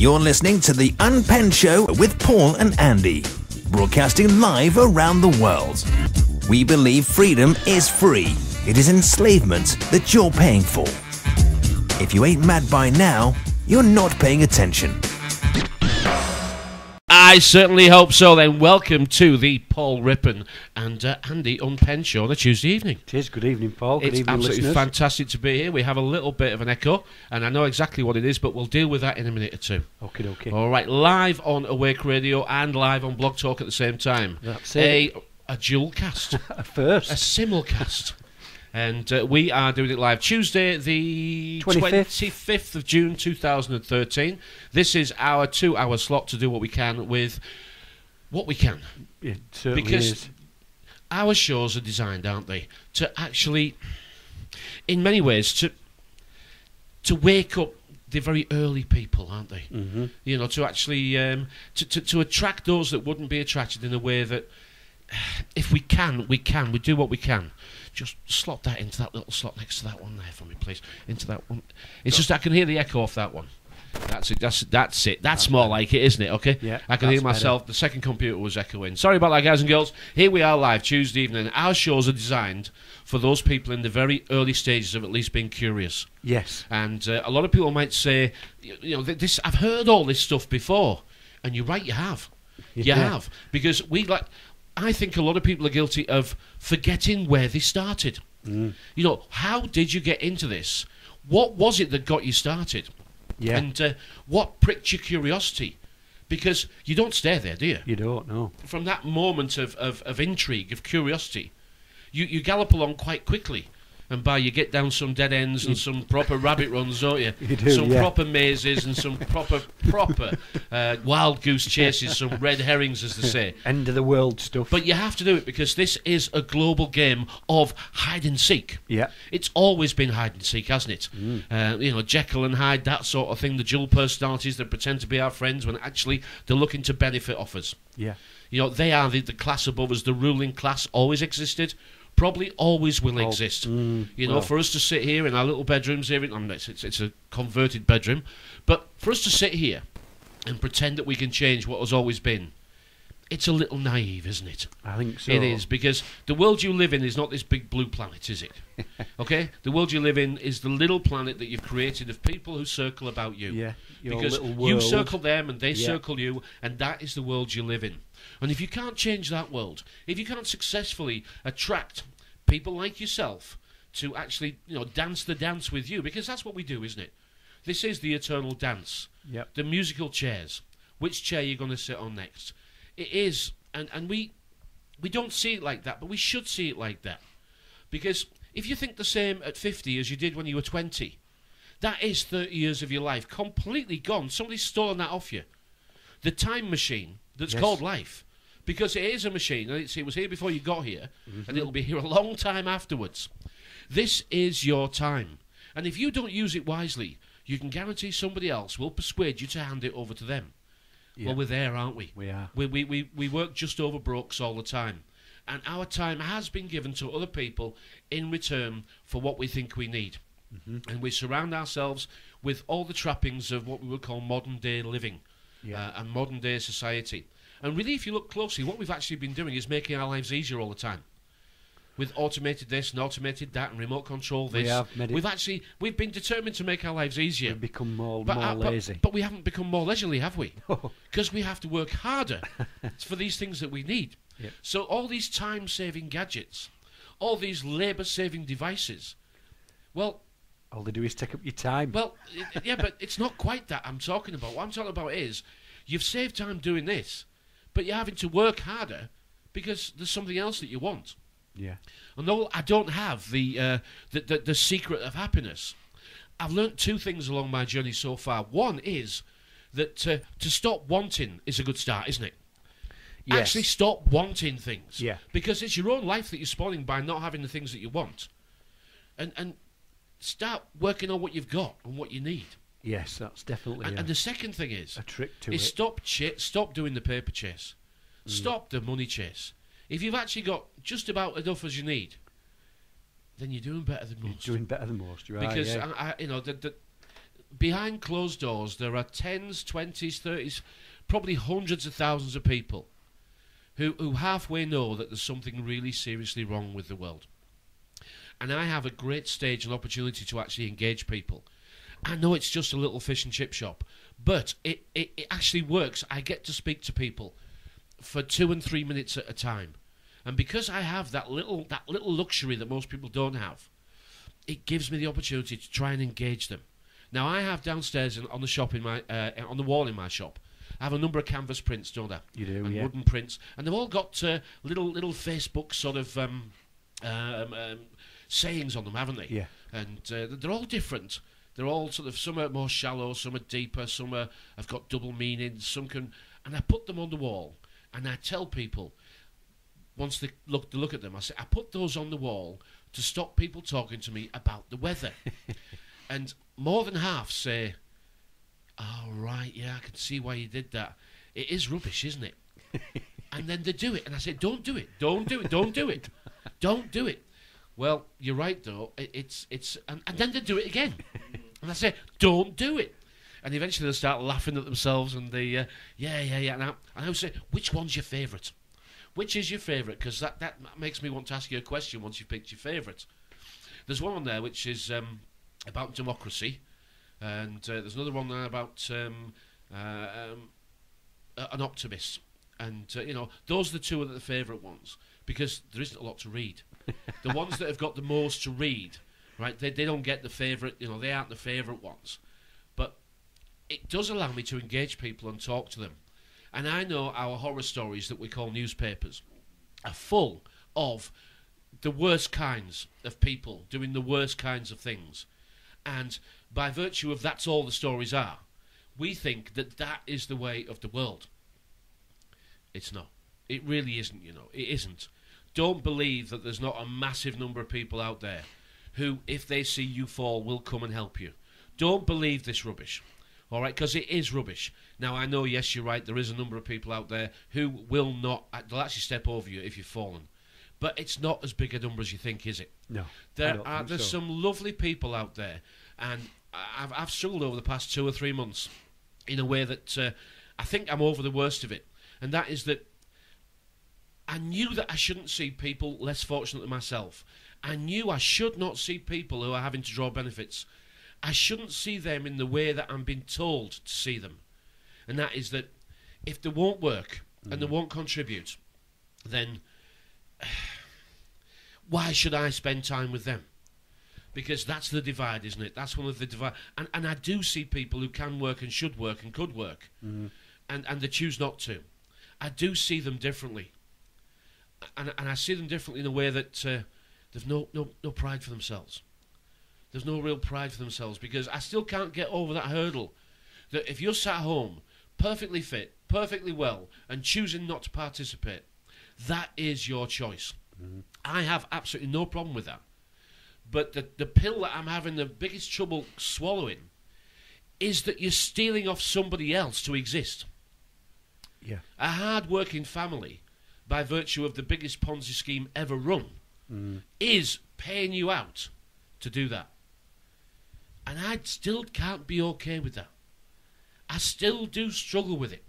You're listening to the Unpenned Show with Paul and Andy, broadcasting live around the world. We believe freedom is free. It is enslavement that you're paying for. If you ain't mad by now, you're not paying attention. I certainly hope so. Then welcome to the Paul Rippon and Andy Unpenned Show on a Tuesday evening. It is. Good evening, Paul. Good evening, absolutely listeners. Fantastic to be here. We have a little bit of an echo, and I know exactly what it is, but we'll deal with that in a minute or two. Okay. All right, live on Awake Radio and live on Blog Talk at the same time. That's it. A dual cast. A first. A simulcast. And we are doing it live Tuesday, the 25th of June 2013. This is our 2-hour slot to do what we can with what we can. It certainly because is. Our shows are designed, aren't they, to actually, in many ways, to wake up the very early people, aren't they? Mm-hmm. You know, to actually to attract those that wouldn't be attracted in a way that, if we can, we do what we can. Just slot that into that little slot next to that one there for me, please. Into that one. It's just I can hear the echo off that one. That's it. That's it. That's more like it, isn't it? Okay. Yeah. I can hear myself. Better. The second computer was echoing. Sorry about that, guys and girls. Here we are live Tuesday evening. Our shows are designed for those people in the very early stages of at least being curious. Yes. And a lot of people might say, you know, this. I've heard all this stuff before, and you're right. You have. You have, because I think a lot of people are guilty of forgetting where they started. You know, how did you get into this? What was it that got you started? Yeah. And what pricked your curiosity? Because you don't stay there, do you? You don't, no. From that moment of intrigue, of curiosity, you gallop along quite quickly. And you get down some dead ends and some proper rabbit runs, don't you? You do, some proper mazes and some proper wild goose chases, some red herrings, as they say. End of the world stuff. But you have to do it because this is a global game of hide and seek. Yeah. It's always been hide and seek, hasn't it? You know, Jekyll and Hyde, that sort of thing, the dual personalities that pretend to be our friends when actually they're looking to benefit off us. Yeah. You know, they are the class above us, the ruling class, always existed. Probably always will exist. You know, for us to sit here in our little bedrooms here, it's a converted bedroom, but for us to sit here and pretend that we can change what has always been, it's a little naive, isn't it? I think so. It is, because the world you live in is not this big blue planet, is it? Okay? The world you live in is the little planet that you've created of people who circle about you. Yeah, your because little world. You circle them and they circle you, and that is the world you live in. And if you can't change that world, if you can't successfully attract people like yourself to actually, you know, dance the dance with you, because that's what we do, isn't it? This is the eternal dance. Yep. The musical chairs. Which chair you're going to sit on next? It is, and we don't see it like that, but we should see it like that. Because if you think the same at 50 as you did when you were 20, that is 30 years of your life completely gone. Somebody's stolen that off you. The time machine that's called life. Because it is a machine, and it was here before you got here, and it'll be here a long time afterwards. This is your time. And if you don't use it wisely, you can guarantee somebody else will persuade you to hand it over to them. Yeah. Well, we're there, aren't we? We are. We work just over brooks all the time. And our time has been given to other people in return for what we think we need. And we surround ourselves with all the trappings of what we would call modern-day living and modern-day society. And really, if you look closely, what we've actually been doing is making our lives easier all the time. With automated this and automated that and remote control this. We've been determined to make our lives easier. We've become more lazy. But we haven't become more leisurely, have we? Because we have to work harder for these things that we need. Yep. So all these time-saving gadgets, all these labour-saving devices, well... all they do is take up your time. Well, yeah, but it's not quite that I'm talking about. What I'm talking about is, you've saved time doing this, but you're having to work harder because there's something else that you want. Yeah. And though I don't have the secret of happiness, I've learnt two things along my journey so far. One is that to stop wanting is a good start, isn't it? Yes. Actually stop wanting things. Yeah. Because it's your own life that you're spoiling by not having the things that you want. And start working on what you've got and what you need. Yes, that's definitely and the second thing is a trick to is it. Stop doing the paper chase. Stop the money chase. If you've actually got just about enough as you need, then you're doing better than most. You're doing better than most, right? Because yeah. behind closed doors, there are 10s, 20s, 30s, probably hundreds of thousands of people who halfway know that there's something really seriously wrong with the world. And I have a great stage and opportunity to actually engage people. I know it's just a little fish and chip shop, but it actually works. I get to speak to people for 2 and 3 minutes at a time. And because I have that little luxury that most people don't have, it gives me the opportunity to try and engage them. Now, I have downstairs on the shop on the wall in my shop, I have a number of canvas prints, don't I? You do, and yeah. wooden prints, and they've all got little Facebook sort of sayings on them, haven't they? Yeah. And they're all different. They're all sort of, some are more shallow, some are deeper, some have got double meanings, some can, and I put them on the wall, and I tell people, once they look at them, I say, I put those on the wall to stop people talking to me about the weather. And more than half say, oh, right, yeah, I can see why you did that. It is rubbish, isn't it? And then they do it, and I say, don't do it, don't do it, don't do it, don't do it. Well, you're right, though. And then they do it again. And I say, don't do it. And eventually they'll start laughing at themselves, and they, yeah. And I would say, which one's your favourite? Which is your favourite? Because that makes me want to ask you a question once you've picked your favourite. There's one on there which is about democracy, and there's another one there about an optimist. And, those are the two of the favourite ones, because there isn't a lot to read. The ones that have got the most to read, right, they don't get the favourite, they aren't the favourite ones. But it does allow me to engage people and talk to them. And I know our horror stories that we call newspapers are full of the worst kinds of people doing the worst kinds of things. And by virtue of that's all the stories are, we think that that is the way of the world. It's not. It really isn't, It isn't. Don't believe that there's not a massive number of people out there who, if they see you fall, will come and help you. Don't believe this rubbish. All right, because it is rubbish. Now, I know, yes, you're right, there is a number of people out there who will not, they'll actually step over you if you've fallen. But it's not as big a number as you think, is it? No. There's some lovely people out there, and I've struggled over the past 2 or 3 months in a way that I think I'm over the worst of it. And that is that I knew that I shouldn't see people less fortunate than myself. I knew I should not see people who are having to draw benefits. I shouldn't see them in the way that I'm being told to see them. And that is that if they won't work and they won't contribute, then why should I spend time with them? Because that's the divide, isn't it? That's one of the divide. And I do see people who can work and should work and could work, and they choose not to. I do see them differently. And I see them differently in a way that they've no pride for themselves. There's no real pride for themselves, because I still can't get over that hurdle that if you're sat home, perfectly fit, perfectly well, and choosing not to participate, that is your choice. I have absolutely no problem with that. But the pill that I'm having the biggest trouble swallowing is that you're stealing off somebody else to exist. Yeah. A hard-working family, by virtue of the biggest Ponzi scheme ever run, is paying you out to do that. And I still can't be okay with that. I still do struggle with it.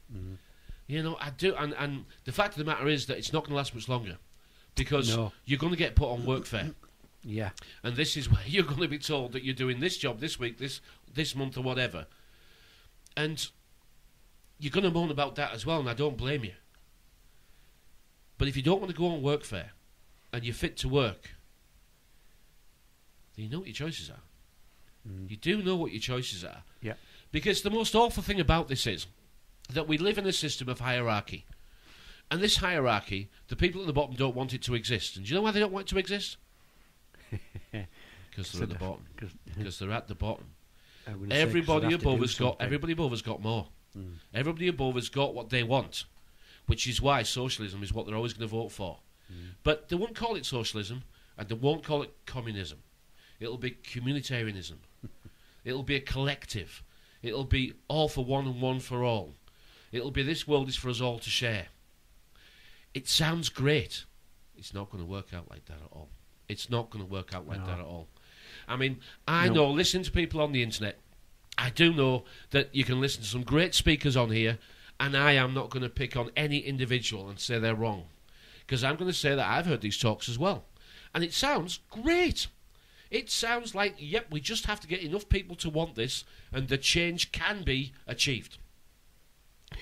I do. And the fact of the matter is that it's not going to last much longer, because you're going to get put on workfare. Yeah. And this is where you're going to be told that you're doing this job this week, this month, or whatever. And you're going to moan about that as well, and I don't blame you. But if you don't want to go on workfare and you're fit to work, then you know what your choices are. You do know what your choices are. Yeah. Because the most awful thing about this is that we live in a system of hierarchy. And this hierarchy, the people at the bottom don't want it to exist. And do you know why they don't want it to exist? Because they're at the bottom. Because they're at the bottom. Everybody above has got more. Everybody above has got what they want, which is why socialism is what they're always going to vote for. But they won't call it socialism, and they won't call it communism. It'll be communitarianism. It'll be a collective. It'll be all for one and one for all. It'll be this world is for us all to share. It sounds great. It's not going to work out like that at all. It's not going to work out like that at all. I mean, I know, listening to people on the internet, I do know that you can listen to some great speakers on here, and I am not going to pick on any individual and say they're wrong, because I'm going to say that I've heard these talks as well, and it sounds great. It sounds like, yep, we just have to get enough people to want this, and the change can be achieved.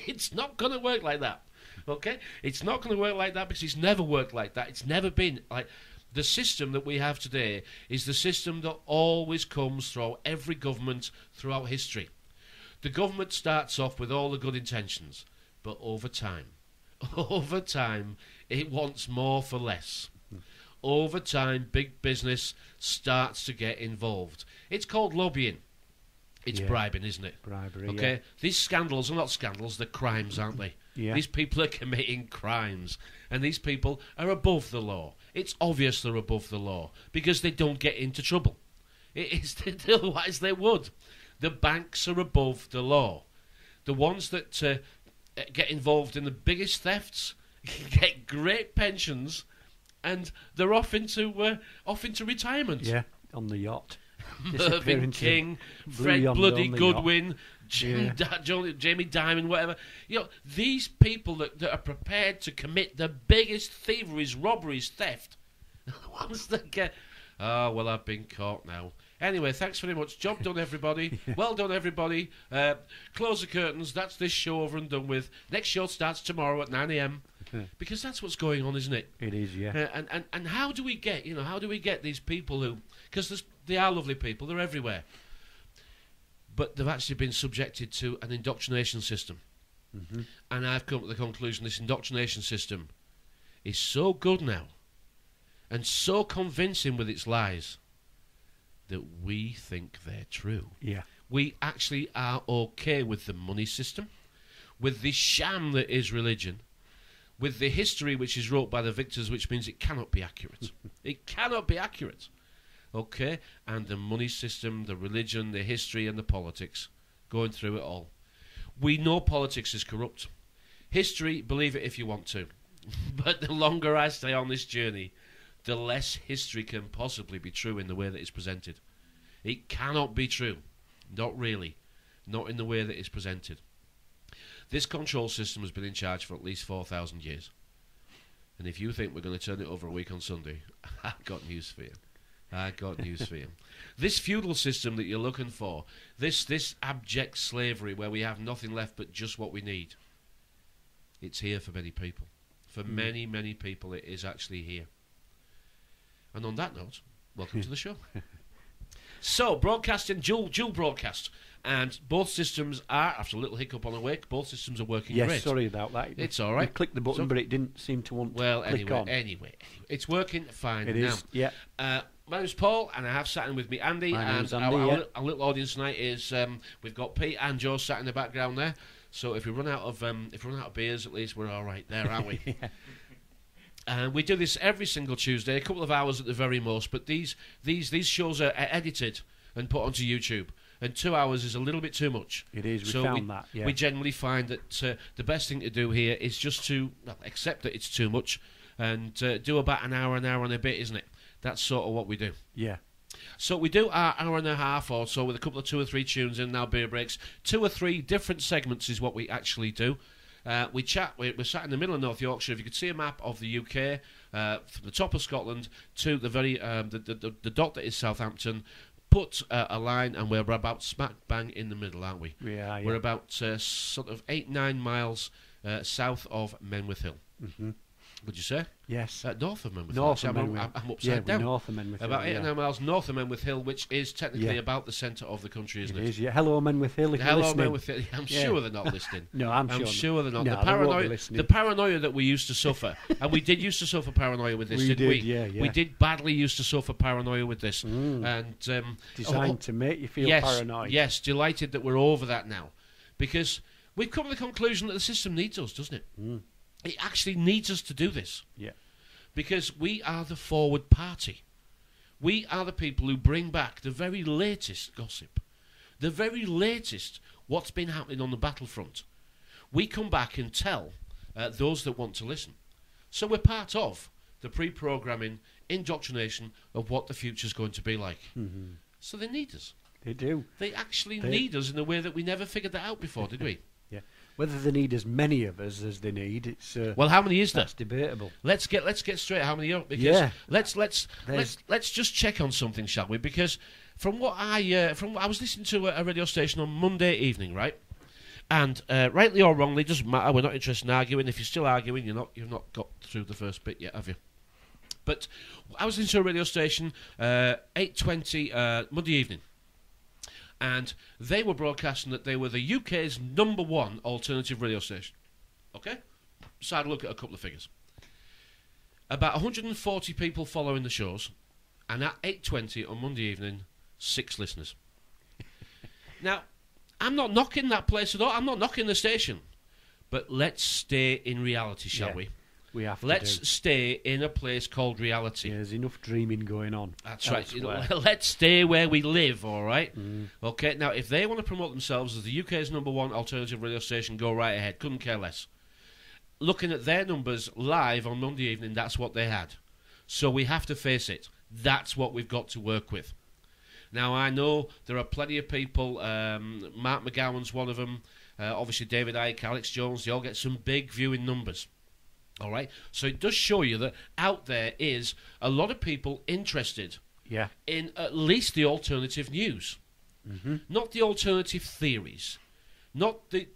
It's not going to work like that, okay? It's not going to work like that because it's never worked like that. It's never been like... The system that we have today is the system that always comes through every government throughout history. The government starts off with all the good intentions, but over time, it wants more for less. Over time, big business starts to get involved. It's called lobbying. It's bribing, isn't it? Bribery, okay? These scandals are not scandals, they're crimes, aren't they? Yeah. These people are committing crimes, and these people are above the law. It's obvious they're above the law, because they don't get into trouble. Otherwise they would. The banks are above the law. The ones that get involved in the biggest thefts get great pensions, and they're off into retirement. Yeah, on the yacht. Mervyn King, Fred Bloody Goodwin, Jamie Dimon, whatever. You know, these people that are prepared to commit the biggest thieveries, robberies, theft, are the ones that get... Oh, well, I've been caught now. Anyway, thanks very much. Job done, everybody. Well done, everybody. Close the curtains. That's this show over and done with. Next show starts tomorrow at 9 a.m. Because that's what's going on, isn't it? It is, yeah. And how do we get these people who... Because they are lovely people. They're everywhere. But they've actually been subjected to an indoctrination system. Mm-hmm. And I've come to the conclusion this indoctrination system is so good now and so convincing with its lies that we think they're true. Yeah. We actually are okay with the money system, with the sham that is religion, with the history which is wrote by the victors, which means it cannot be accurate. It cannot be accurate. Okay? And the money system, the religion, the history and the politics, going through it all. We know politics is corrupt. History, believe it if you want to. But the longer I stay on this journey, the less history can possibly be true in the way that it's presented. It cannot be true. Not really. Not in the way that it's presented. This control system has been in charge for at least 4,000 years. And if you think we're going to turn it over a week on Sunday, I've got news for you. I got news for you. This feudal system that you're looking for, this abject slavery where we have nothing left but just what we need, it's here for many people. For many, many people it is actually here. And on that note, welcome to the show. So, broadcasting, dual broadcast. And both systems are, after a little hiccup on the wake, both systems are working great. Yes, sorry about that. It's all right. I clicked the button, but it didn't seem to want to click on. Anyway, it's working fine now. It is, yeah. My name's Paul, and I have sat in with me Andy. My name's and Andy, our little audience tonight is we've got Pete and Joe sat in the background there. So if we run out of beers, at least we're all right there, aren't we? Yeah. And we do this every single Tuesday, a couple of hours at the very most. But these shows are edited and put onto YouTube. And 2 hours is a little bit too much. It is. We found that. Yeah. We generally find that the best thing to do here is just to accept that it's too much and do about an hour and a bit, isn't it? That's sort of what we do. Yeah. So we do our hour and a half or so with a couple of 2 or 3 tunes in now, beer breaks. 2 or 3 different segments is what we actually do. We chat. We're sat in the middle of North Yorkshire. If you could see a map of the UK, from the top of Scotland to the very the dot that is Southampton, put a line, and we're about smack bang in the middle, aren't we? Yeah. We're about sort of 8-9 miles south of Menwith Hill. Mm-hmm. Would you say? Yes. North of Menwith North Hill. of Menwith. I'm upside down. North of Menwith Hill. About 8 or 9 miles north of Menwith Hill, which is technically about the centre of the country, isn't it? It is, yeah. Hello, Menwith Hill, if Hello, you're listening. Menwith Hill. I'm sure they're not listening. No, I'm sure they're not. No, The paranoia that we used to suffer, and we did used to suffer paranoia with this, didn't we? Yeah. We did badly used to suffer paranoia with this. And designed to make you feel paranoid. Yes, delighted that we're over that now. Because we've come to the conclusion that the system needs us, doesn't it? It actually needs us to do this. Yeah. Because we are the forward party. We are the people who bring back the very latest gossip, the very latest what's been happening on the battlefront. We come back and tell those that want to listen. So we're part of the pre-programming indoctrination of what the future's going to be like. Mm-hmm. So they need us. They do. They actually need us in a way that we never figured that out before, did we? Yeah. Whether they need as many of us as they need, it's well. How many is there? That's debatable. Let's get straight. How many are? Because let's just check on something, shall we? Because from what I was listening to a radio station on Monday evening, right? And rightly or wrongly, doesn't matter. We're not interested in arguing. If you're still arguing, you've not got through the first bit yet, have you? But I was listening to a radio station 8:20 Monday evening. And they were broadcasting that they were the UK's #1 alternative radio station. Okay? So I had a look at a couple of figures. About 140 people following the shows, and at 8:20 on Monday evening, 6 listeners. Now, I'm not knocking that place at all. I'm not knocking the station. But let's stay in reality, shall we? We have to. Let's stay in a place called reality. Yeah, there's enough dreaming going on. That's right. Let's stay where we live, all right? Mm. Okay, now, if they want to promote themselves as the UK's #1 alternative radio station, go right ahead. Couldn't care less. Looking at their numbers live on Monday evening, that's what they had. So we have to face it. That's what we've got to work with. Now, I know there are plenty of people. Mark McGowan's one of them. Obviously, David Icke, Alex Jones, they all get some big viewing numbers. All right, so it does show you that out there is a lot of people interested in at least the alternative news, not the alternative theories, not the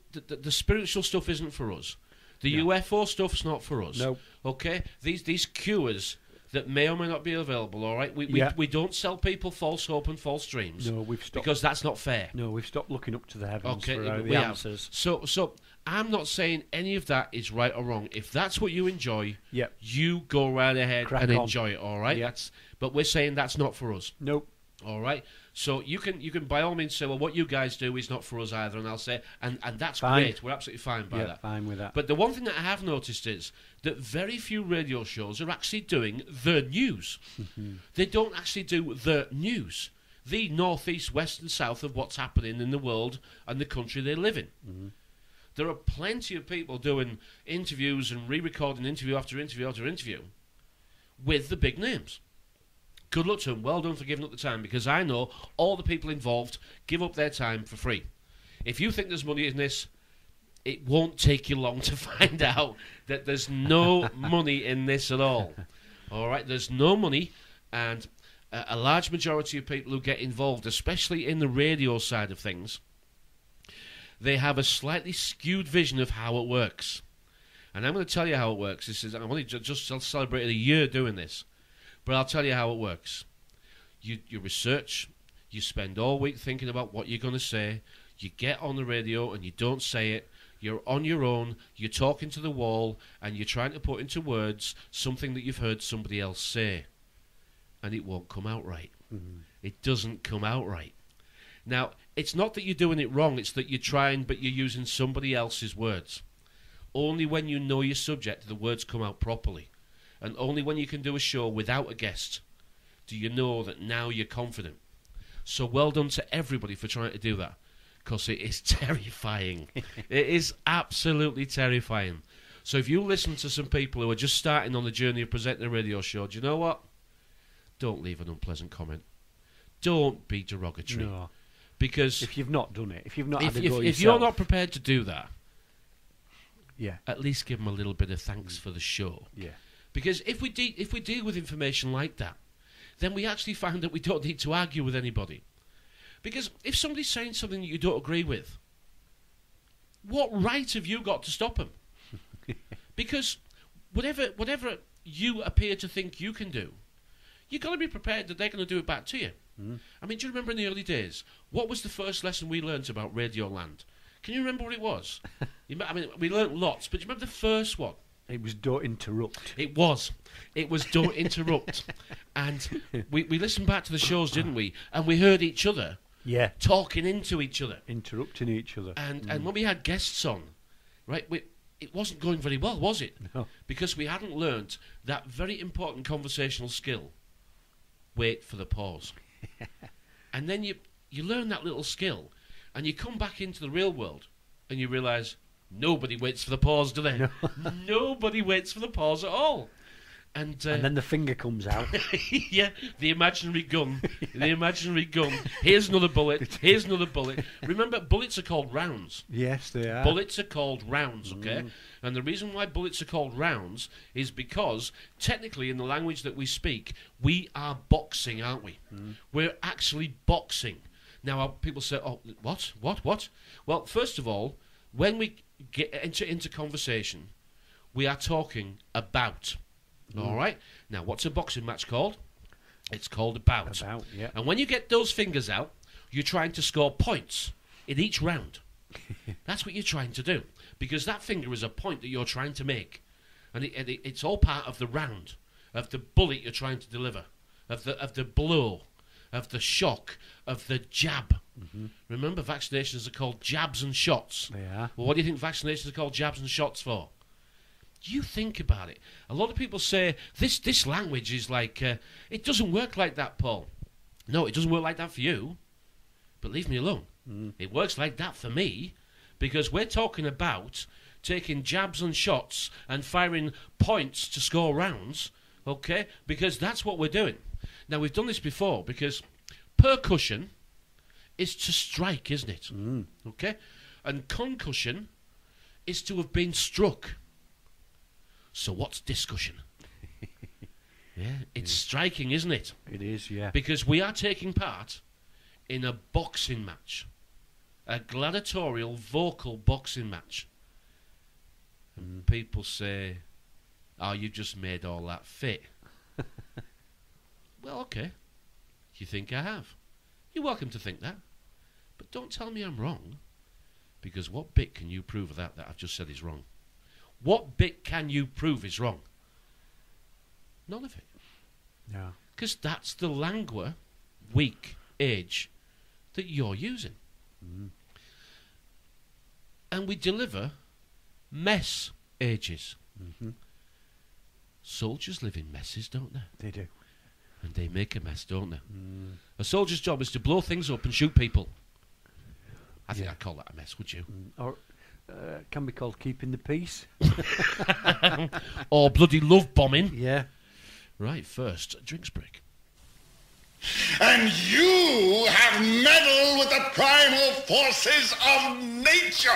spiritual stuff isn't for us, the UFO stuff's not for us. No. Okay, these cures that may or may not be available. All right, we don't sell people false hope and false dreams. No, we've stopped because that's not fair. No, we've stopped looking up to the heavens for the answers. So I'm not saying any of that is right or wrong. If that's what you enjoy, you go right ahead and enjoy it. All right. But we're saying that's not for us. Nope. All right. So you can by all means say, well, what you guys do is not for us either, and I'll say, and that's fine. Great. We're absolutely fine by that. Fine with that. But the one thing that I have noticed is that very few radio shows are actually doing the news. They don't actually do the news, the north, east, west, and south of what's happening in the world and the country they live in. There are plenty of people doing interviews and re-recording interview after interview after interview with the big names. Good luck to them. Well done for giving up the time, because I know all the people involved give up their time for free. If you think there's money in this, it won't take you long to find out that there's no money in this at all. All right, there's no money, and a large majority of people who get involved, especially in the radio side of things, they have a slightly skewed vision of how it works. And I'm going to tell you how it works. I've only just celebrated a year doing this. But I'll tell you how it works. You research, you spend all week thinking about what you're going to say, you get on the radio and you don't say it, you're on your own, you're talking to the wall, and you're trying to put into words something that you've heard somebody else say. And it won't come out right. It doesn't come out right. Now, it's not that you're doing it wrong, it's that you're trying, but you're using somebody else's words. Only when you know your subject do the words come out properly. And only when you can do a show without a guest do you know that now you're confident. So well done to everybody for trying to do that, because it is terrifying. It is absolutely terrifying. So if you listen to some people who are just starting on the journey of presenting a radio show, do you know what? Don't leave an unpleasant comment. Don't be derogatory. No. Because if you've not done it, if you've not had a go yourself, if you're not prepared to do that, yeah, at least give them a little bit of thanks for the show. Yeah. Because if we deal with information like that, then we actually find that we don't need to argue with anybody. Because if somebody's saying something that you don't agree with, what right have you got to stop them? Because whatever you appear to think you can do, you've got to be prepared that they're going to do it back to you. I mean, do you remember in the early days, what was the first lesson we learnt about Radio Land? Can you remember what it was? I mean, we learnt lots, but do you remember the first one? It was don't interrupt. It was don't interrupt. And we listened back to the shows, didn't we? And we heard each other talking into each other. Interrupting each other. And when we had guests on, right, it wasn't going very well, was it? No. Because we hadn't learnt that very important conversational skill. Wait for the pause. And then you learn that little skill, and you come back into the real world, and you realise nobody waits for the pause, do they? No. Nobody waits for the pause at all. And then the finger comes out. yeah, the imaginary gun. The imaginary gun. Here's another bullet. Here's another bullet. Remember, bullets are called rounds. Yes, they are. Bullets are called rounds, okay? And the reason why bullets are called rounds is because, technically, in the language that we speak, we are boxing, aren't we? We're actually boxing. Now, people say, oh, what? Well, first of all, when we enter into conversation, we are talking about. All right? Now, what's a boxing match called? It's called a bout. Yeah. And when you get those fingers out, you're trying to score points in each round. That's what you're trying to do. Because that finger is a point that you're trying to make. And it's all part of the round, of the bullet you're trying to deliver, of the blow, of the shock, of the jab. Remember, vaccinations are called jabs and shots. They are. Well, what do you think vaccinations are called jabs and shots for? You think about it. A lot of people say, this language is like, it doesn't work like that, Paul. No, it doesn't work like that for you. But leave me alone. It works like that for me, because we're talking about taking jabs and shots and firing points to score rounds, okay? Because that's what we're doing. Now, we've done this before, because percussion is to strike, isn't it? Okay? And concussion is to have been struck. So what's discussion? Yeah, it's striking, isn't it? It is, yeah. Because we are taking part in a boxing match. A gladiatorial, vocal boxing match. And people say, oh, you just made all that fit. Well, okay. You think I have. You're welcome to think that. But don't tell me I'm wrong. Because what bit can you prove of that I've just said is wrong? What bit can you prove is wrong? None of it. No. Because that's the language, weak age that you're using. And we deliver mess ages. Soldiers live in messes, don't they? They do. And they make a mess, don't they? A soldier's job is to blow things up and shoot people. I think I'd call that a mess, would you? Or can be called keeping the peace. Or bloody love bombing. Yeah. Right, first, drinks break. And you have meddled with the primal forces of nature.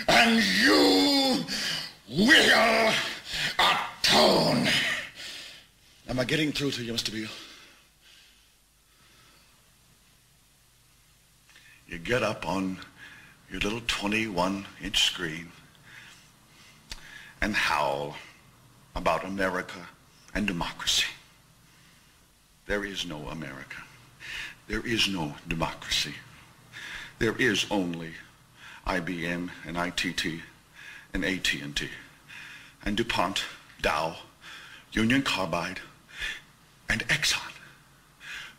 And you will atone. Am I getting through to you, Mr. Beale? You get up on your little 21-inch screen and howl about America and democracy. There is no America. There is no democracy. There is only IBM and ITT and AT&T and DuPont, Dow, Union Carbide, and Exxon.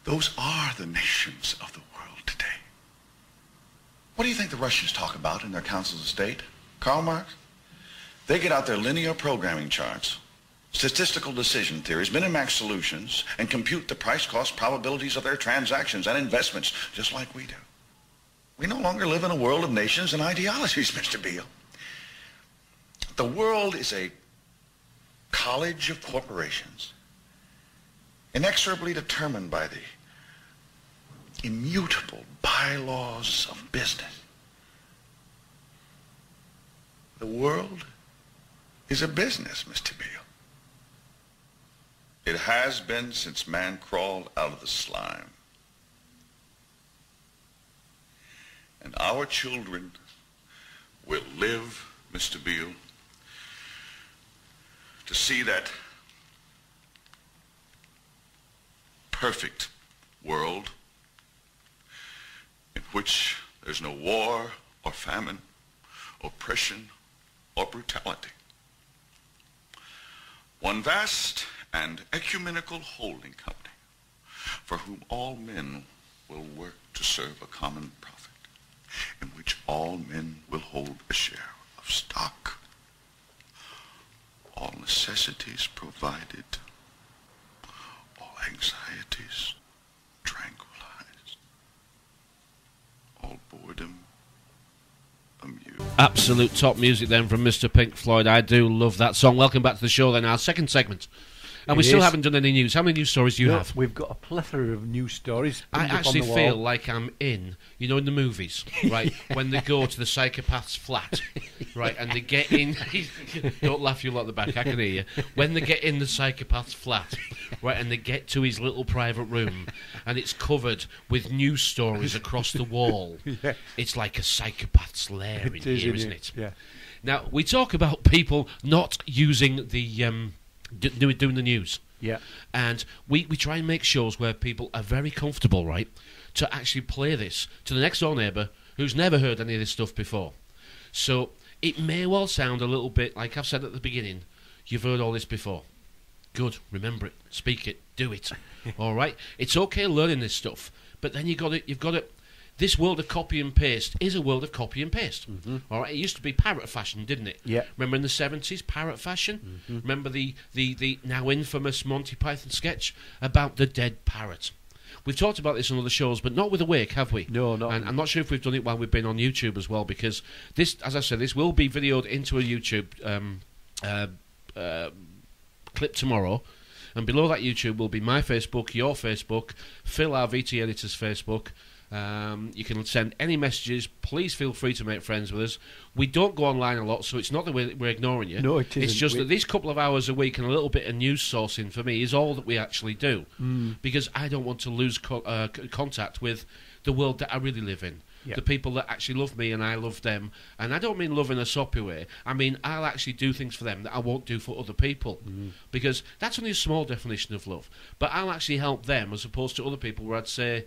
Those are the nations of the world today. What do you think the Russians talk about in their councils of state? Karl Marx? They get out their linear programming charts, statistical decision theories, Minimax solutions, and compute the price-cost probabilities of their transactions and investments, just like we do. We no longer live in a world of nations and ideologies, Mr. Beale. The world is a college of corporations, inexorably determined by the immutable bylaws of business. The world is a business, Mr. Beale. It has been since man crawled out of the slime. And our children will live, Mr. Beale, to see that perfect world in which there's no war or famine, oppression or brutality. One vast and ecumenical holding company for whom all men will work to serve a common profit, in which all men will hold a share of stock, all necessities provided, all anxieties tranquilized, all boredom amused. Absolute top music then from Mr. Pink Floyd. I do love that song. Welcome back to the show then, our second segment. And we still haven't done any news. How many news stories do you have? We've got a plethora of news stories. I actually feel like I'm in the movies, right, when they go to the psychopath's flat, right, and they get in... Don't laugh, you lot at the back, I can hear you. When they get in the psychopath's flat, right, and they get to his little private room, and it's covered with news stories across the wall. Yeah. It's like a psychopath's lair in here, isn't it? Yeah. Now, we talk about people not using the... doing the news. Yeah. And we try and make shows where people are very comfortable, right, to actually play this to the next door neighbour who's never heard any of this stuff before. So it may well sound a little bit like I've said at the beginning, you've heard all this before. Good, remember it, speak it, do it. All right? It's okay learning this stuff, but then you've got to this world of copy and paste is a world of copy and paste. Mm-hmm. All right, it used to be parrot fashion, didn't it? Yeah. Remember in the 70s, parrot fashion? Mm-hmm. Remember the now infamous Monty Python sketch about the dead parrot? We've talked about this on other shows, but not with Awake, have we? No, not. And I'm not sure if we've done it while we've been on YouTube as well, because this, as I said, this will be videoed into a YouTube clip tomorrow. And below that YouTube will be my Facebook, your Facebook, F.E.A.R, VT Editor's Facebook. You can send any messages. Please feel free to make friends with us. We don't go online a lot, so it's not that we're ignoring you. No, it isn't. It's just that these couple of hours a week and a little bit of news sourcing for me is all that we actually do. Because I don't want to lose contact with the world that I really live in. Yep. The people that actually love me and I love them. And I don't mean love in a soppy way. I mean I'll actually do things for them that I won't do for other people. Because that's only a small definition of love. But I'll actually help them as opposed to other people where I'd say...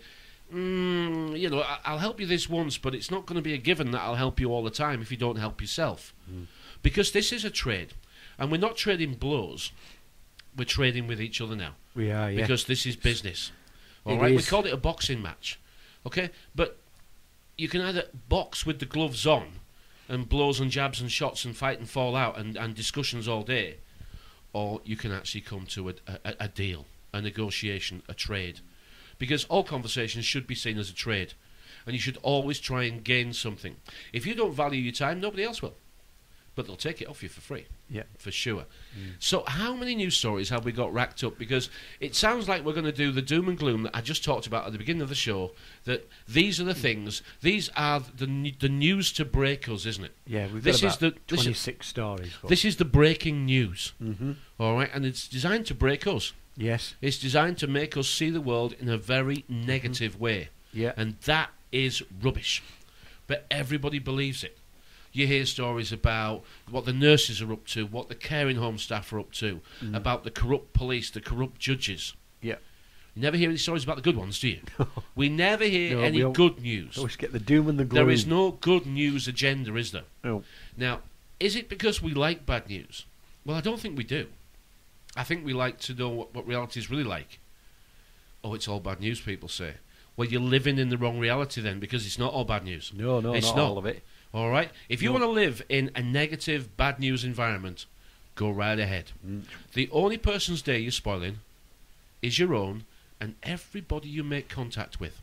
I'll help you this once, but it's not going to be a given that I'll help you all the time if you don't help yourself. Because this is a trade, and we're not trading blows, we're trading with each other now. We are, yeah. Because this is business. All right, we called it a boxing match, okay? But you can either box with the gloves on, and blows and jabs and shots and fight and fall out and discussions all day, or you can actually come to a deal, a negotiation, a trade. Because all conversations should be seen as a trade. And you should always try and gain something. If you don't value your time, nobody else will. But they'll take it off you for free. Yeah. For sure. So how many news stories have we got racked up? Because it sounds like we're going to do the doom and gloom that I just talked about at the beginning of the show. That these are the things, these are the news to break us, isn't it? Yeah, we've got about 26 stories. This is the breaking news. All right, and it's designed to break us. Yes. It's designed to make us see the world in a very negative way. Yeah. And that is rubbish. But everybody believes it. You hear stories about what the nurses are up to, what the caring home staff are up to, about the corrupt police, the corrupt judges. Yeah. You never hear any stories about the good ones, do you? We never hear any good news. Always get the doom and the gloom. There is no good news agenda, is there? No. Now, is it because we like bad news? Well, I don't think we do. I think we like to know what reality is really like. Oh, it's all bad news, people say. Well, you're living in the wrong reality then, because it's not all bad news. No, it's not all of it. All right? If you want to live in a negative, bad news environment, go right ahead. The only person's day you're spoiling is your own and everybody you make contact with.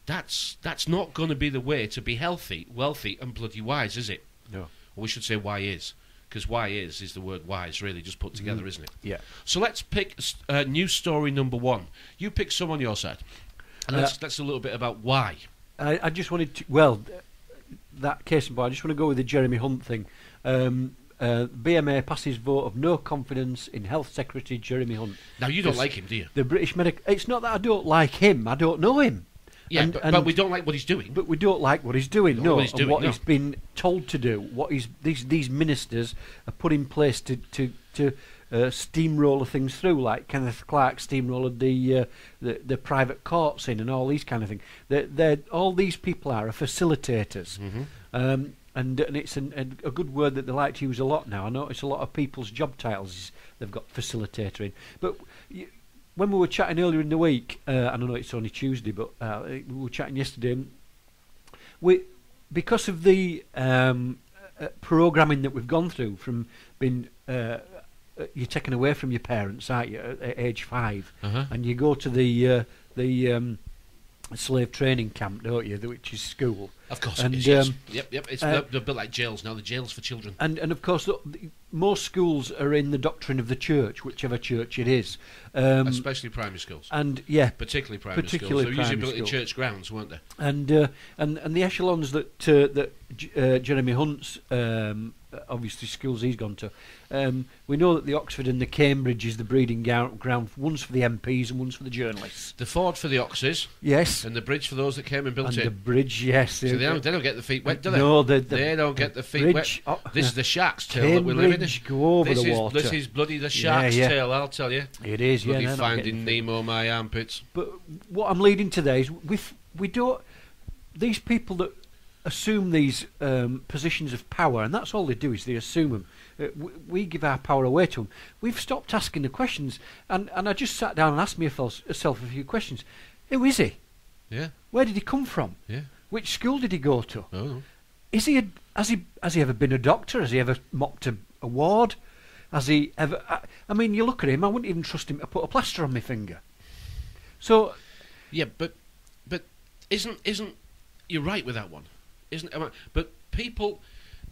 That's not going to be the way to be healthy, wealthy, and bloody wise, is it? No. Or we should say why is. Because why is the word wise, really, just put together, isn't it? Yeah. So let's pick news story number one. You pick some on your side. And let's a little bit about why. I just wanted to... that case in point, I just want to go with the Jeremy Hunt thing. BMA passes vote of no confidence in Health Secretary Jeremy Hunt. Now, you don't like him, do you? The British medical... It's not that I don't like him. I don't know him. Yeah, but we don't like what he's doing. But we don't like what he's doing, he's been told to do, what these ministers are put in place to steamroller things through, like Kenneth Clarke steamrollered the private courts in and all these kind of things. All these people are facilitators. And it's a good word that they like to use a lot now. I notice a lot of people's job titles, they've got facilitator in. But... when we were chatting earlier in the week, I know it's only Tuesday, but we were chatting yesterday. Because of the programming that we've gone through, from being you're taken away from your parents, aren't you, at age 5, and you go to the slave training camp, don't you? Which is school. Of course, and, it is, yes. Yep. It's they're built like jails now. The jails for children. And of course, most schools are in the doctrine of the church, whichever church it is. Especially primary schools. And yeah, particularly primary schools. They were usually built in church grounds, weren't they? And the echelons that Jeremy Hunt's obviously schools he's gone to. We know that the Oxford and the Cambridge is the breeding ground. One's for the MPs and one's for the journalists. The Ford for the Oxes. Yes. And the bridge for those that came and built it. And the bridge, yes. So they don't get the feet wet, do they? No, they don't get the feet wet. This is the shark's tail that we live in. Go over the water. This is bloody the shark's tail, I'll tell you. It is, bloody Finding Nemo, my armpits. But what I'm leading to there is we don't... These people that assume these positions of power, and that's all they do is they assume them. We give our power away to them. We've stopped asking the questions, and I just sat down and asked myself a few questions. Who is he? Yeah. Where did he come from? Yeah. Which school did he go to? Oh. Is he has he ever been a doctor? Has he ever mopped a ward? Has he ever? I mean, you look at him. I wouldn't even trust him to put a plaster on my finger. So. Yeah, but isn't you're right with that one? But people,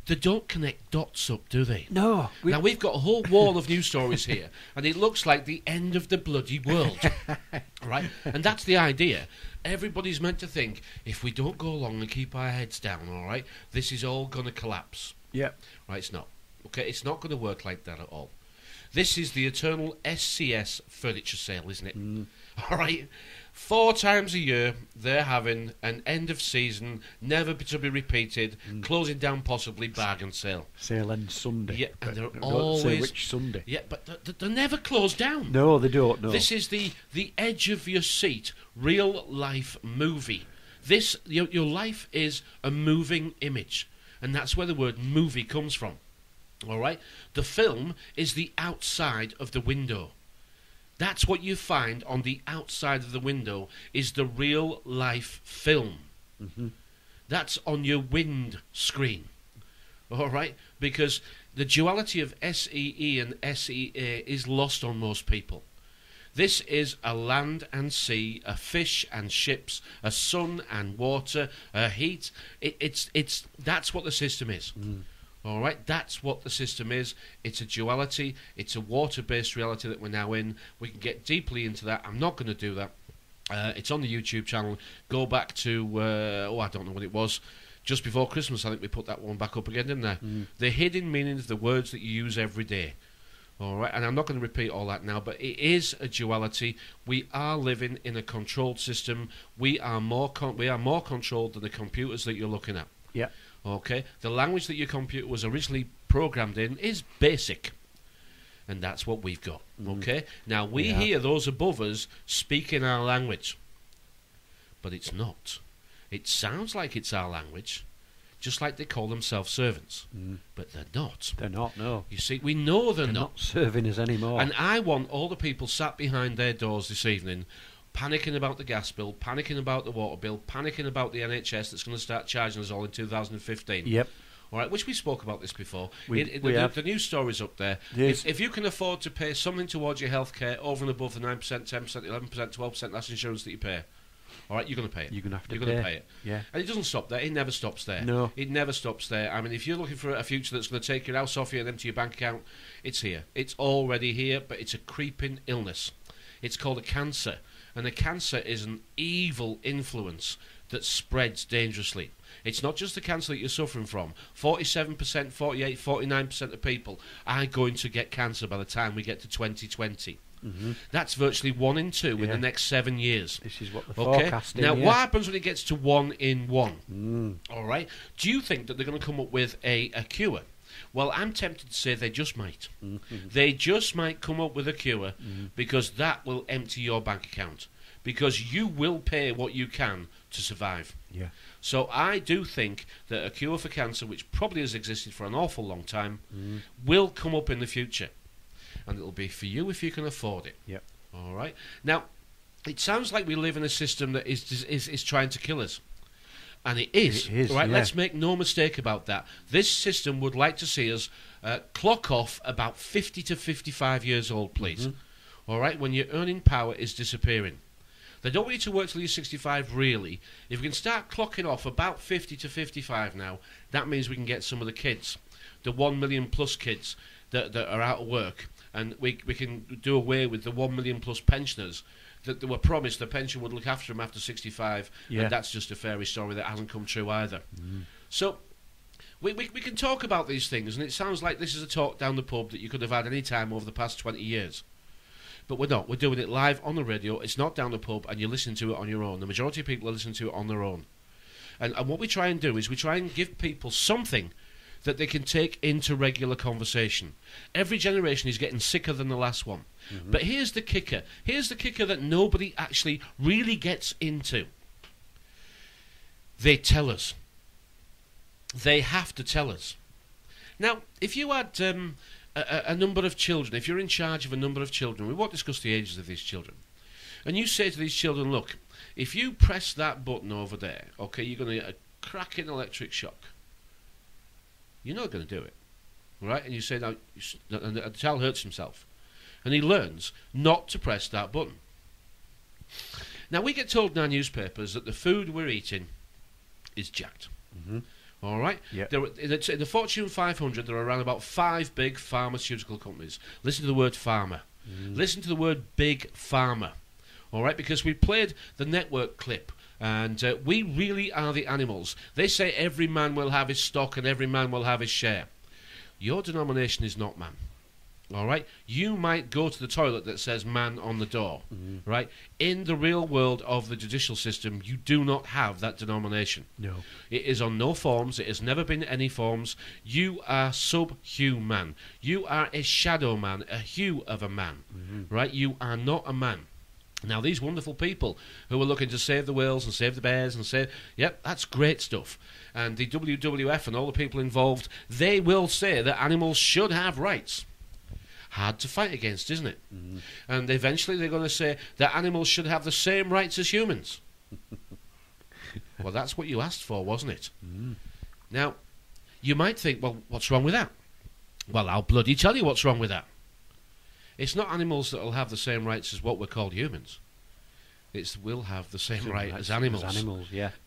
they don't connect dots up, do they? No. Now we've got a whole wall of news stories here, and it looks like the end of the bloody world, right? And that's the idea. Everybody's meant to think, if we don't go along and keep our heads down, all right, this is all going to collapse. Yeah. Right, it's not. Okay, it's not going to work like that at all. This is the eternal SCS furniture sale, isn't it? All right? 4 times a year, they're having an end of season, never to be repeated, closing down possibly bargain sale. Sale ends Sunday. Yeah, and they're don't always... say which Sunday. Yeah, but they're never closed down. No, they don't, no. This is the edge of your seat, real-life movie. Your life is a moving image, and that's where the word movie comes from. All right? The film is the outside of the window. That's what you find on the outside of the window is the real-life film. Mm-hmm. That's on your wind screen. All right? Because the duality of SEE and SEA is lost on most people. This is a land and sea, a fish and ships, a sun and water, a heat. That's what the system is. All right, that's what the system is. It's a duality. It's a water-based reality that we're now in. We can get deeply into that. I'm not going to do that. It's on the YouTube channel. Go back to, I don't know what it was. Just before Christmas, I think we put that one back up again, didn't I? The hidden meanings of the words that you use every day. All right, and I'm not going to repeat all that now, but it is a duality. We are living in a controlled system. We are more controlled than the computers that you're looking at. Yeah. Okay, the language that your computer was originally programmed in is basic, and that's what we've got. Okay, now we hear those above us speaking our language, but it's not. It sounds like it's our language, just like they call themselves servants, but they're not. They're not, no. You see, we know they're not serving us anymore. And I want all the people sat behind their doors this evening panicking about the gas bill, panicking about the water bill, panicking about the NHS that's going to start charging us all in 2015. Yep. All right, which we spoke about this before. The news story's up there. Yes. If you can afford to pay something towards your health care over and above the 9%, 10%, 11%, 12% national insurance that you pay, all right, you're going to pay it. You're going to have to You're going to pay it. Yeah. And it doesn't stop there. It never stops there. No. It never stops there. I mean, if you're looking for a future that's going to take your house off you and empty your bank account, it's here. It's already here, but it's a creeping illness. It's called a cancer. And a cancer is an evil influence that spreads dangerously. It's not just the cancer that you're suffering from. 47%, 48, 49% of people are going to get cancer by the time we get to 2020. That's virtually 1 in 2 in the next 7 years. This is what the forecasting. Now, what happens when it gets to 1 in 1? All right. Do you think that they're going to come up with a cure? Well, I'm tempted to say they just might. They just might come up with a cure because that will empty your bank account. Because you will pay what you can to survive. Yeah. So I do think that a cure for cancer, which probably has existed for an awful long time, will come up in the future. And it'll be for you if you can afford it. Yep. All right. Now, it sounds like we live in a system that is trying to kill us. And it is. Right? Yeah. Let's make no mistake about that. This system would like to see us clock off about 50 to 55 years old, please. All right? When your earning power is disappearing. They don't want you to work till you're 65, really. If we can start clocking off about 50 to 55 now, that means we can get some of the kids, the 1 million plus kids that are out of work, and we can do away with the 1 million plus pensioners that they were promised the pension would look after them after 65, and that's just a fairy story that hasn't come true either. So we can talk about these things, and it sounds like this is a talk down the pub that you could have had any time over the past 20 years. But we're not. We're doing it live on the radio. It's not down the pub, and you're listening to it on your own. The majority of people are listening to it on their own. And what we try and do is we try and give people something that they can take into regular conversation. Every generation is getting sicker than the last one. But here's the kicker. Here's the kicker that nobody actually really gets into. They tell us. They have to tell us. Now, if you had a number of children, if you're in charge of a number of children, we won't discuss the ages of these children, and you say to these children, look, if you press that button over there, okay, you're going to get a cracking electric shock. You're not going to do it, right? And you say, now, and the child hurts himself, and he learns not to press that button. Now, we get told in our newspapers that the food we're eating is jacked. All right? Yep. In the Fortune 500, there are around about 5 big pharmaceutical companies. Listen to the word pharma. Listen to the word big pharma. All right? Because we played the network clip, and we really are the animals. They say every man will have his stock and every man will have his share. Your denomination is not man. All right? You might go to the toilet that says man on the door. Right? In the real world of the judicial system, you do not have that denomination. No. It is on no forms. It has never been any forms. You are subhuman. You are a shadow man, a hue of a man. Right? You are not a man. Now, these wonderful people who are looking to save the whales and save the bears and save... Yep, that's great stuff. And the WWF and all the people involved, they will say that animals should have rights. Hard to fight against, isn't it? And eventually they're going to say that animals should have the same rights as humans. Well, that's what you asked for, wasn't it? Now, you might think, well, what's wrong with that? Well, I'll bloody tell you what's wrong with that. It's not animals that will have the same rights as what we're called humans. It's will have the same right as animals.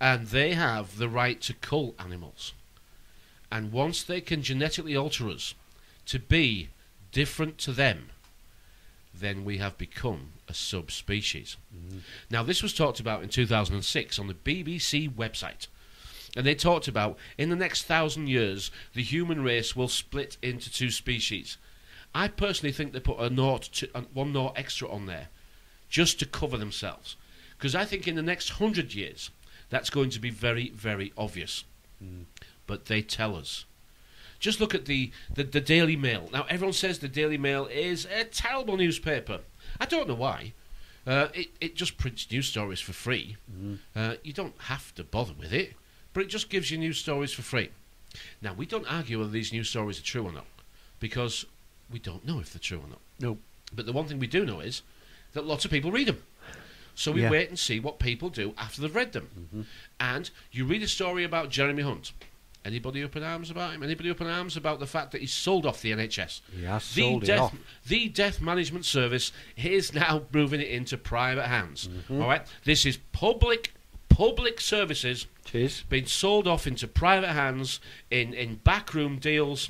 And they have the right to cull animals. And once they can genetically alter us to be different to them, then we have become a subspecies. Now, this was talked about in 2006 on the BBC website. And they talked about, in the next 1,000 years, the human race will split into 2 species. I personally think they put one naught extra on there, just to cover themselves. Because I think in the next 100 years, that's going to be very, very obvious. But they tell us. Just look at the Daily Mail. Now, everyone says the Daily Mail is a terrible newspaper. I don't know why. It just prints news stories for free. You don't have to bother with it, but it just gives you news stories for free. Now, we don't argue whether these news stories are true or not, because we don't know if they're true or not. No. But the one thing we do know is that lots of people read them. So we wait and see what people do after they've read them. And you read a story about Jeremy Hunt. Anybody up in arms about him? Anybody up in arms about the fact that he's sold off the NHS? Yeah, sold it off. The Death Management Service is now moving it into private hands. All right? This is public services being sold off into private hands in backroom deals.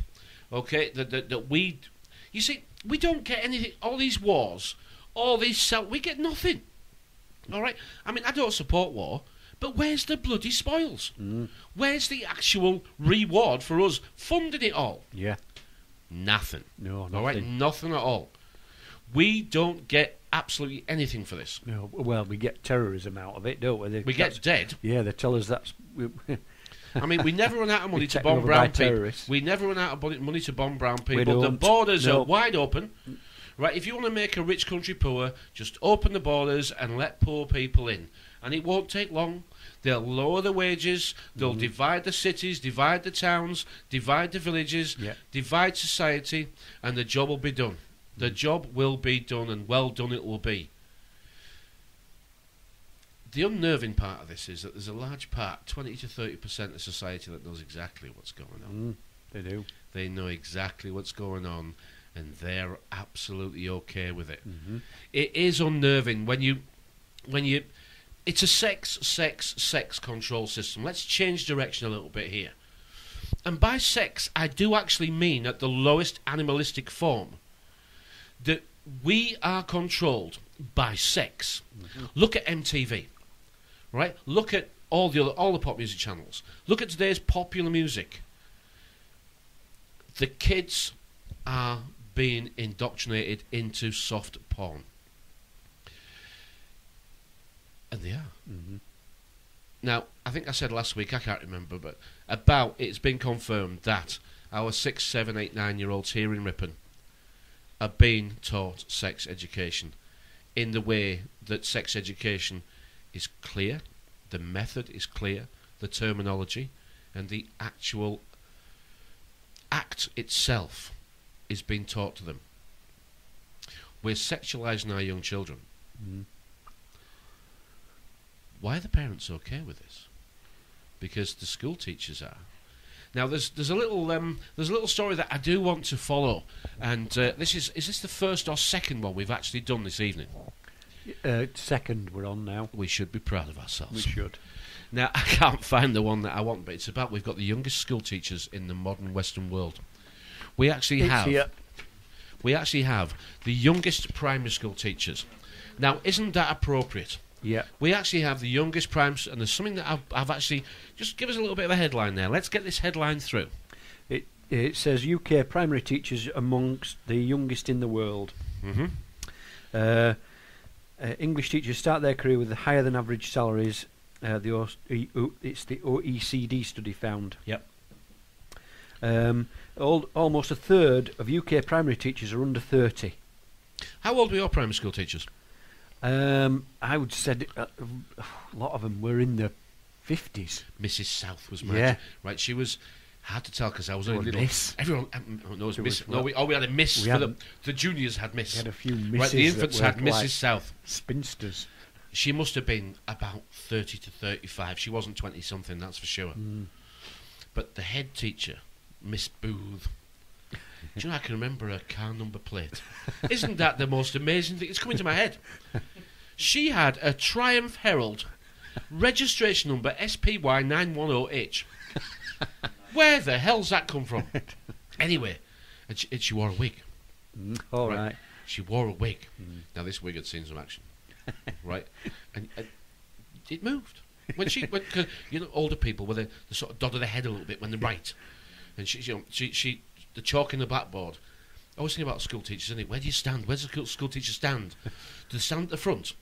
Okay? That we... You see, we don't get anything. All these wars, we get nothing. All right? I mean, I don't support war, but where's the bloody spoils? Where's the actual reward for us funding it all? Yeah. Nothing. No, nothing. All right? Nothing at all. We don't get absolutely anything for this. No. Well, we get terrorism out of it, don't we? We get dead. Yeah, they tell us that's... I mean, we never run out of money to bomb brown people. We never run out of money to bomb brown people. The borders are wide open. Right? If you want to make a rich country poor, just open the borders and let poor people in. And it won't take long. They'll lower the wages. They'll divide the cities, divide the towns, divide the villages, divide society, and the job will be done. The job will be done, and well done it will be. The unnerving part of this is that there's a large part, 20 to 30% of society, that knows exactly what's going on. They do. They know exactly what's going on, and they're absolutely okay with it. It is unnerving when you it's a sex control system. Let's change direction a little bit here. And by sex, I do actually mean at the lowest animalistic form that we are controlled by sex. Mm-hmm. Look at MTV, right? Look at all the pop music channels. Look at today's popular music. The kids are being indoctrinated into soft porn. And they are. Mm-hmm. Now, I think I said last week, I can't remember, but it's been confirmed that our 6, 7, 8, 9-year-olds here in Ripon are being taught sex education in the way that sex education is clear, the method is clear, the terminology, and the actual act itself is being taught to them. We're sexualising our young children. Mm. Why are the parents okay with this? Because the school teachers are. Now, there's a little story that I do want to follow, and is this the first or second one we've actually done this evening? Second, we're on now. We should be proud of ourselves. We should. Now, I can't find the one that I want, but it's about we've got the youngest school teachers in the modern Western world. We actually have the youngest primary school teachers. Now, isn't that appropriate? Yeah. We actually have the youngest primes, and there's something that I've actually... Just give us a little bit of a headline there. Let's get this headline through. It says UK primary teachers amongst the youngest in the world. Mm-hmm. English teachers start their career with higher than average salaries. It's the OECD study found. Yep. Almost a third of UK primary teachers are under 30. How old were your primary school teachers? I would say a lot of them were in the 50s. Mrs. South was mine. Right, she was hard to tell because I was only little. Miss. Everyone knows Miss. No, we had a Miss. The juniors had Miss. We had a few Misses. Right, the infants had Mrs. Like South. Spinsters. She must have been about 30 to 35. She wasn't 20-something, that's for sure. Mm. But the head teacher, Miss Booth, do you know, I can remember her car number plate. Isn't that the most amazing thing? It's coming to my head. She had a Triumph Herald, registration number SPY910H. Where the hell's that come from? Anyway, and she wore a wig. All right. She wore a wig. Now, this wig had seen some action. Right? And it moved. Cause, you know, older people, where they sort of dodder their head a little bit when they write. And she the chalk in the blackboard. I always think about school teachers, isn't it? Where do you stand? Where's the school teacher stand? Do they stand at the front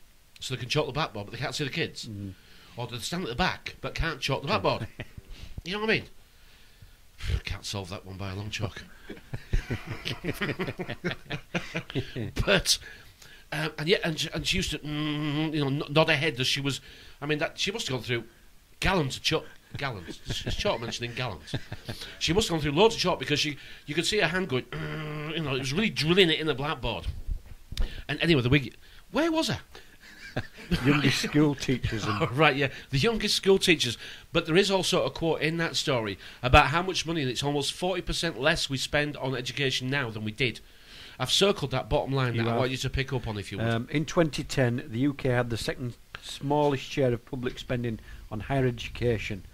so they can chalk the blackboard but they can't see the kids? Mm. Or do they stand at the back but can't chalk the blackboard? You know what I mean? Can't solve that one by a long chalk. But and she used to nod her head as she was. I mean, that she must have gone through gallons of chalk. Gallons. It's chalk mentioning gallons. She must have gone through loads of chalk because you could see her hand going. It was really drilling it in the blackboard. And anyway, the wig. Where was I? Youngest school teachers. Right, yeah, the youngest school teachers. But there is also a quote in that story about how much money, and it's almost 40% less we spend on education now than we did. I've circled that bottom line that I want you to pick up on, if you would. In 2010, the UK had the second smallest share of public spending on higher education,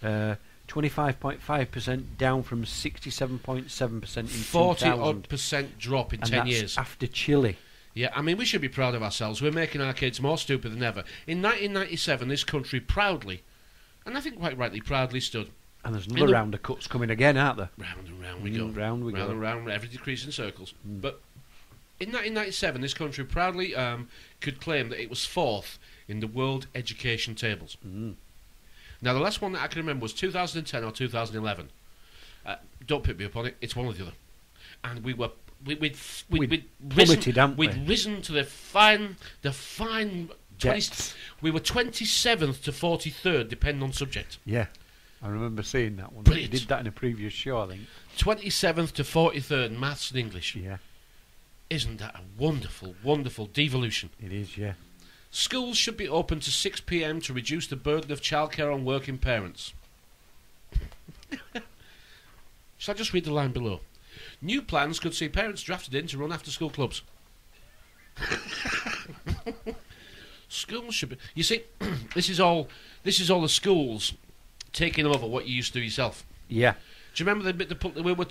25.5%, down from 67.7% in 40% drop in 10 years. After Chile. Yeah, I mean, we should be proud of ourselves. We're making our kids more stupid than ever. In 1997, this country proudly, and I think quite rightly, proudly stood. And there's another round of cuts coming again, aren't there? Round and round we go. Round we go. Round and round, every decrease in circles. But in 1997, this country proudly could claim that it was fourth in the world education tables. Now, the last one that I can remember was 2010 or 2011. Don't pick me up on it. It's one or the other. And we'd risen to the fine 20, we were 27th to 43rd, depending on subject. Yeah, I remember seeing that one. Brilliant. You did that in a previous show, I think. 27th to 43rd, maths and English. Yeah. Isn't that a wonderful, wonderful devolution? It is, yeah. Schools should be open to 6 p.m. to reduce the burden of childcare on working parents. Shall I just read the line below? New plans could see parents drafted in to run after-school clubs. Schools should be. You see, this is all the schools taking over what you used to do yourself. Yeah. Do you remember the bit remember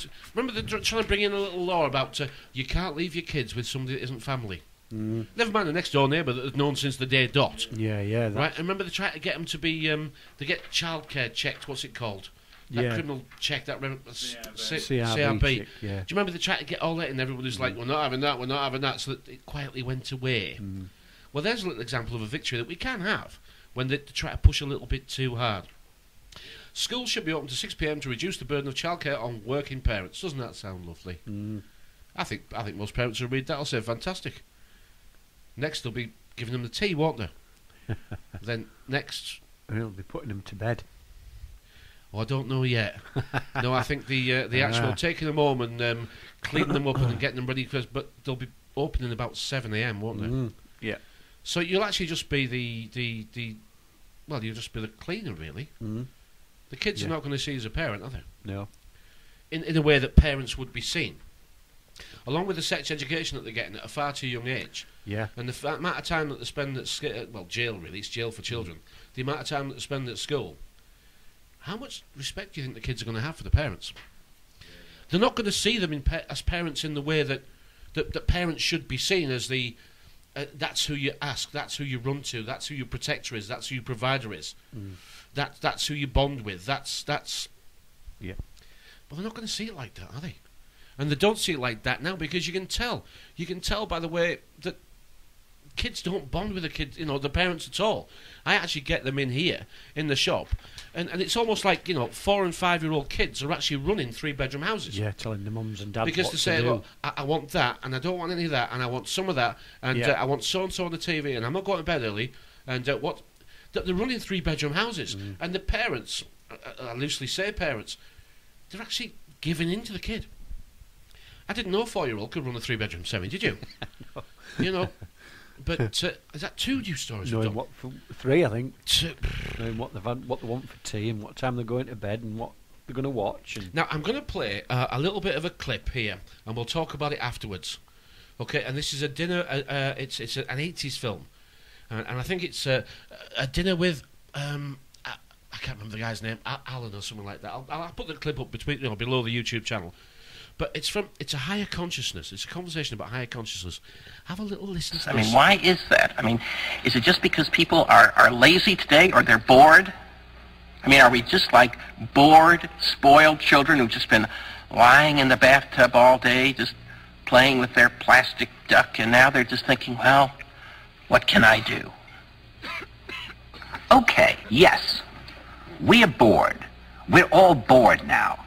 they're trying to bring in a little law about you can't leave your kids with somebody that isn't family. Never mind the next door neighbour that has known since the day dot. Yeah. Right. And remember they tried to get them to be to get childcare checked. What's it called? That criminal check, that CRB. Yeah. Do you remember they tried to get all that, and everybody was like, "We're not having that. We're not having that." So that it quietly went away. Well, there's a little example of a victory that we can have when they try to push a little bit too hard. Schools should be open to 6 p.m. to reduce the burden of childcare on working parents. Doesn't that sound lovely? I think most parents will read that. I'll say fantastic. Next, they'll be giving them the tea, won't they? Then next, they'll be putting them to bed. Oh, I don't know yet. No, I think the actual taking them home and cleaning them up and getting them ready, but they'll be opening about 7 a.m., won't they? Yeah. So you'll actually just be you'll just be the cleaner, really. The kids are not going to see you as a parent, are they? No. In a way that parents would be seen. Along with the sex education that they're getting at a far too young age. Yeah. And the amount of time that they spend at jail, really, it's jail for children. The amount of time that they spend at school. How much respect do you think the kids are going to have for the parents? They're not going to see them as parents in the way that parents should be seen as the that's who you ask, that's who you run to, that's who your protector is, that's who your provider is, that's who you bond with, that's. Yeah. But they're not going to see it like that, are they? And they don't see it like that now because you can tell. You can tell by the way that kids don't bond with the parents at all. I actually get them in here in the shop, and it's almost like 4 and 5 year old kids are actually running 3-bedroom houses. Yeah, telling the mums and dads because what they say, to do. look, I want that, and I don't want any of that, and I want some of that, and I want so and so on the TV, and I'm not going to bed early, and they're running 3-bedroom houses, and the parents, I loosely say parents, they're actually giving in to the kid. I didn't know a 4-year-old could run a 3-bedroom semi, did you? No. But is that 2 news stories? Knowing what for 3, I think. Knowing what they want for tea and what time they're going to bed and what they're going to watch. Now I'm going to play a little bit of a clip here, and we'll talk about it afterwards. Okay, and this is a dinner. It's an 80s film, and I think it's a dinner with I can't remember the guy's name, Alan or something like that. I'll put the clip up below the YouTube channel. But it's a higher consciousness. It's a conversation about higher consciousness. Have a little listen to this. Why is that? Is it just because people are lazy today or they're bored? Are we just like bored, spoiled children who've just been lying in the bathtub all day, just playing with their plastic duck, and now they're just thinking, well, what can I do? Okay, yes, we are bored. We're all bored now.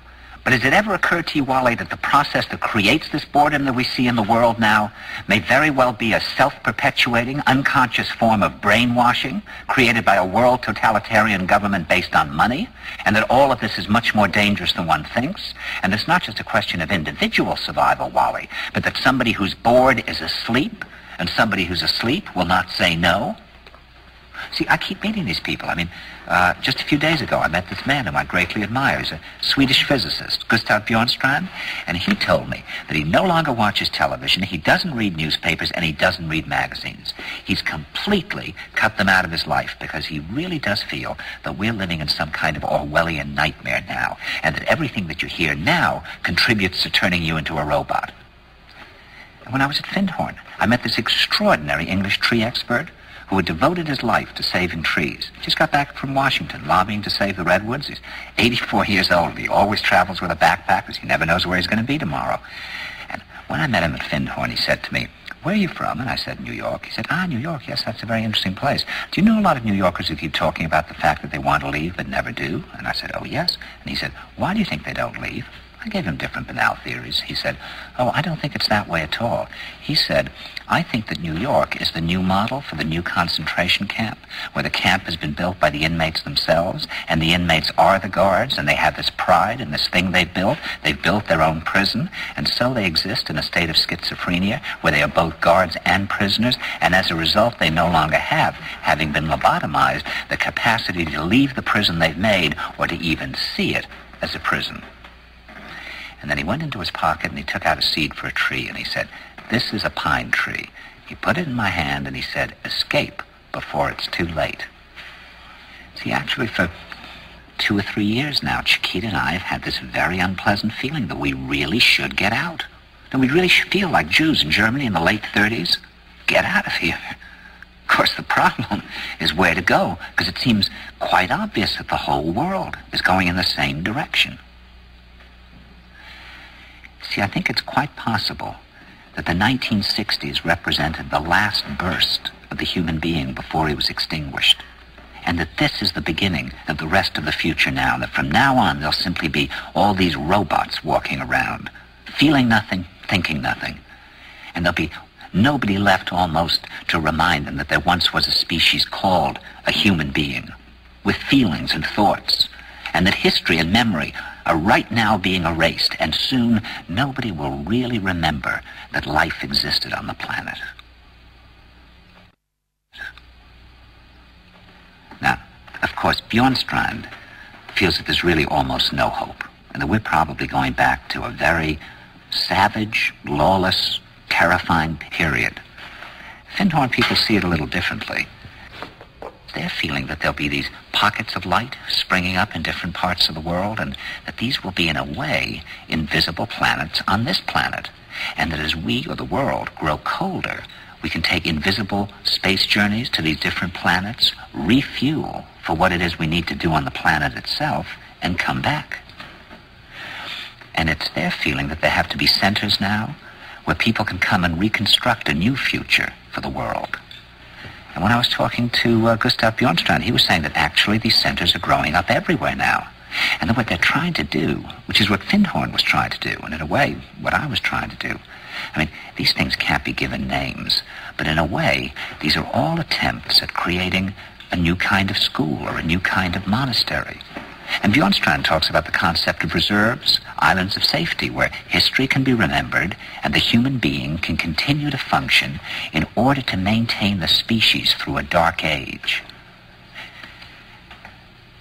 But has it ever occurred to you, Wally, that the process that creates this boredom that we see in the world now may very well be a self-perpetuating, unconscious form of brainwashing created by a world totalitarian government based on money, and that all of this is much more dangerous than one thinks, and it's not just a question of individual survival, Wally, but that somebody who's bored is asleep, and somebody who's asleep will not say no? See, I keep meeting these people. Just a few days ago, I met this man whom I greatly admire. He's a Swedish physicist, Gustav Bjornstrand, and he told me that he no longer watches television, he doesn't read newspapers, and he doesn't read magazines. He's completely cut them out of his life because he really does feel that we're living in some kind of Orwellian nightmare now, and that everything that you hear now contributes to turning you into a robot. And when I was at Findhorn, I met this extraordinary English tree expert who had devoted his life to saving trees. He just got back from Washington, lobbying to save the redwoods. He's 84 years old. He always travels with a backpack because he never knows where he's going to be tomorrow. And when I met him at Findhorn, he said to me, "Where are you from?" And I said, "New York." He said, "New York, yes, that's a very interesting place. Do you know a lot of New Yorkers who keep talking about the fact that they want to leave but never do?" And I said, "Oh, yes." And he said, "Why do you think they don't leave?" I gave him different banal theories. He said, "Oh, I don't think it's that way at all." He said, "I think that New York is the new model for the new concentration camp, where the camp has been built by the inmates themselves, and the inmates are the guards, and they have this pride in this thing they've built. They've built their own prison, and so they exist in a state of schizophrenia, where they are both guards and prisoners, and as a result, they no longer have, having been lobotomized, the capacity to leave the prison they've made, or to even see it as a prison." And then he went into his pocket and he took out a seed for a tree and he said, "This is a pine tree." He put it in my hand and he said, "Escape before it's too late. See, actually, for 2 or 3 years now, Chiquita and I have had this very unpleasant feeling that we really should get out. That we really should feel like Jews in Germany in the late 30s. Get out of here. Of course, the problem is where to go, because it seems quite obvious that the whole world is going in the same direction. See, I think it's quite possible that the 1960s represented the last burst of the human being before he was extinguished, and that this is the beginning of the rest of the future now, and that from now on there'll simply be all these robots walking around, feeling nothing, thinking nothing, and there'll be nobody left almost to remind them that there once was a species called a human being, with feelings and thoughts, and that history and memory are right now being erased, and soon nobody will really remember that life existed on the planet. Now, of course, Bjornstrand feels that there's really almost no hope, and that we're probably going back to a very savage, lawless, terrifying period. Findhorn people see it a little differently. They're feeling that there'll be these pockets of light springing up in different parts of the world, and that these will be, in a way, invisible planets on this planet, and that as we, or the world, grow colder, we can take invisible space journeys to these different planets, refuel for what it is we need to do on the planet itself, and come back. And it's their feeling that there have to be centers now where people can come and reconstruct a new future for the world. And when I was talking to Gustav Bjornstrand, he was saying that actually these centers are growing up everywhere now. And that what they're trying to do, which is what Findhorn was trying to do, and in a way, what I was trying to do. I mean, these things can't be given names, but in a way, these are all attempts at creating a new kind of school or a new kind of monastery. And Bjornstrand talks about the concept of reserves, islands of safety, where history can be remembered and the human being can continue to function in order to maintain the species through a dark age.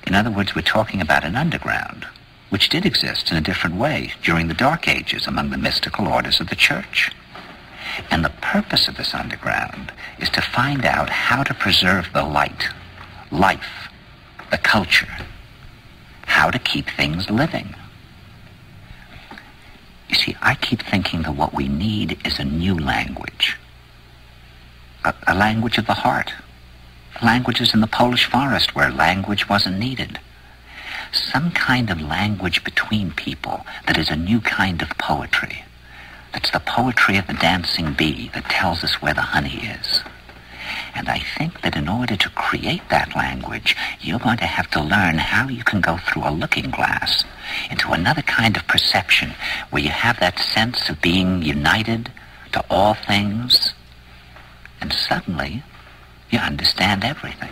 In other words, we're talking about an underground, which did exist in a different way during the Dark Ages among the mystical orders of the Church. And the purpose of this underground is to find out how to preserve the light, life, the culture, how to keep things living. You see, I keep thinking that what we need is a new language, a language of the heart. Languages in the Polish forest where language wasn't needed. Some kind of language between people that is a new kind of poetry. That's the poetry of the dancing bee that tells us where the honey is. And I think that in order to create that language, you're going to have to learn how you can go through a looking glass into another kind of perception where you have that sense of being united to all things, and suddenly you understand everything.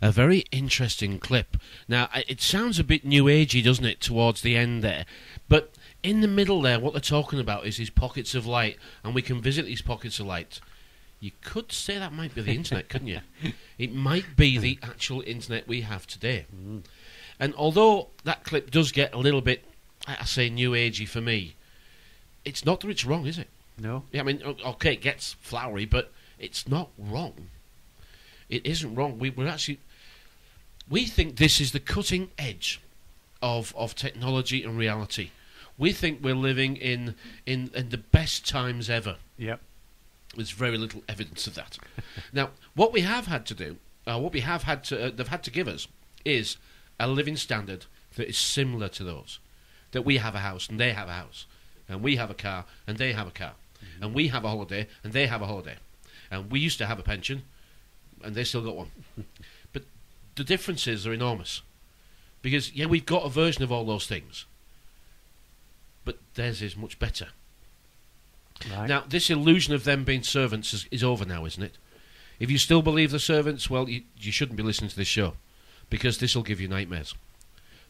A very interesting clip. Now, it sounds a bit new agey, doesn't it, towards the end there? But in the middle there, what they're talking about is these pockets of light, and we can visit these pockets of light. You could say that might be the internet, couldn't you? It might be the actual internet we have today. And although that clip does get a little bit, I say, new agey for me, it's not that it's wrong, is it? No. Yeah, I mean, okay, it gets flowery, but it's not wrong. It isn't wrong. We think this is the cutting edge of technology and reality. We think we're living in the best times ever. Yep. There's very little evidence of that. Now, what we have had to do, they've had to give us, is a living standard that is similar to those. That we have a house and they have a house, and we have a car and they have a car, and we have a holiday and they have a holiday, and we used to have a pension, and they still got one. But the differences are enormous, because yeah, we've got a version of all those things, but theirs is much better. Right. Now, this illusion of them being servants is over now, isn't it? If you still believe they're servants, well, you shouldn't be listening to this show, because this will give you nightmares.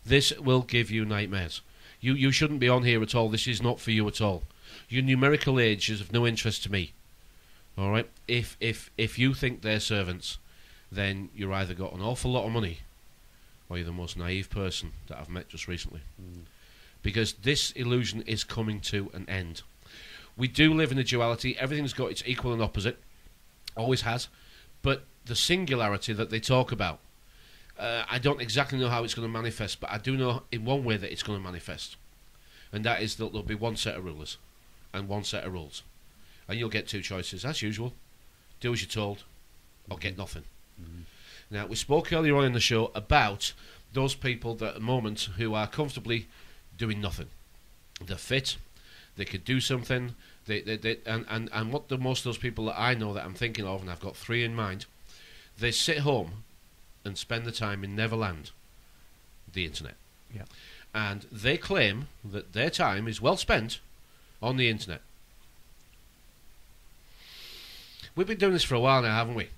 This will give you nightmares. You shouldn't be on here at all. This is not for you at all. Your numerical age is of no interest to me. All right? If you think they're servants, then you've either got an awful lot of money, or you're the most naive person that I've met just recently. Because this illusion is coming to an end. We do live in a duality. Everything's got its equal and opposite. Always has. But the singularity that they talk about. I don't exactly know how it's going to manifest, but I do know in one way that it's going to manifest, and that is that there'll be one set of rulers and one set of rules, and you'll get two choices as usual: do as you're told, or get nothing. Now, we spoke earlier on in the show about those people that at the moment who are comfortably doing nothing. They're fit, they could do something, and what the most of those people that I know that I'm thinking of, and I've got three in mind, they sit home and spend the time in Neverland, the internet. Yeah. And they claim that their time is well spent on the internet. We've been doing this for a while now, haven't we?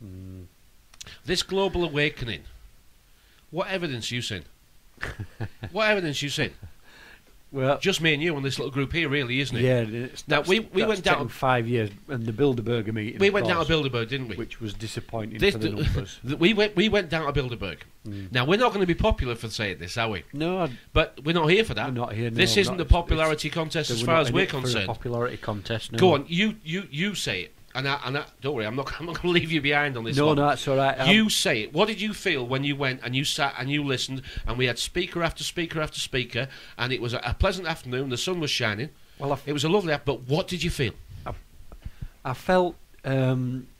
This global awakening, what evidence you seen? What evidence you seen? Well, just me and you on this little group here, really, isn't it? Yeah. Now we went down 5 years, and the Bilderberger meeting. We went down to Bilderberg, didn't we? Which was disappointing for the numbers. We went down to Bilderberg. Now we're not going to be popular for saying this, are we? No, but we're not here for that. We're not here. No, this isn't the popularity contest as far as we're concerned. Popularity contest. No. Go on, you say it. And I, don't worry, I'm not going to leave you behind on this one. No, that's all right. You say it. What did you feel when you went and you sat and you listened, and we had speaker after speaker after speaker, and it was a pleasant afternoon, the sun was shining. Well, it was a lovely afternoon, but what did you feel? I felt a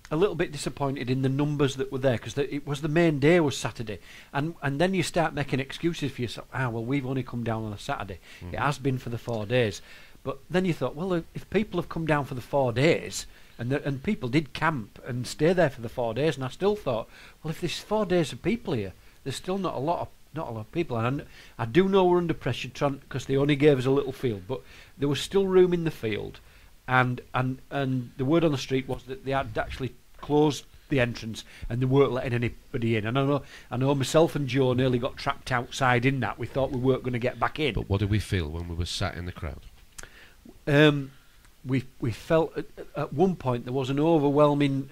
little bit disappointed in the numbers that were there, because it was the main day was Saturday, and then you start making excuses for yourself. Well, we've only come down on a Saturday. It has been for the 4 days. But then you thought, well, if people have come down for the 4 days... And people did camp and stay there for the 4 days, and I still thought, well, if there's 4 days of people here, there's still not a lot of people. And I do know we're under pressure because they only gave us a little field, but there was still room in the field, and the word on the street was that they had actually closed the entrance and they weren't letting anybody in. And I know myself and Joe nearly got trapped outside in that. We thought we weren't going to get back in. But what did we feel when we were sat in the crowd? We felt at one point there was an overwhelming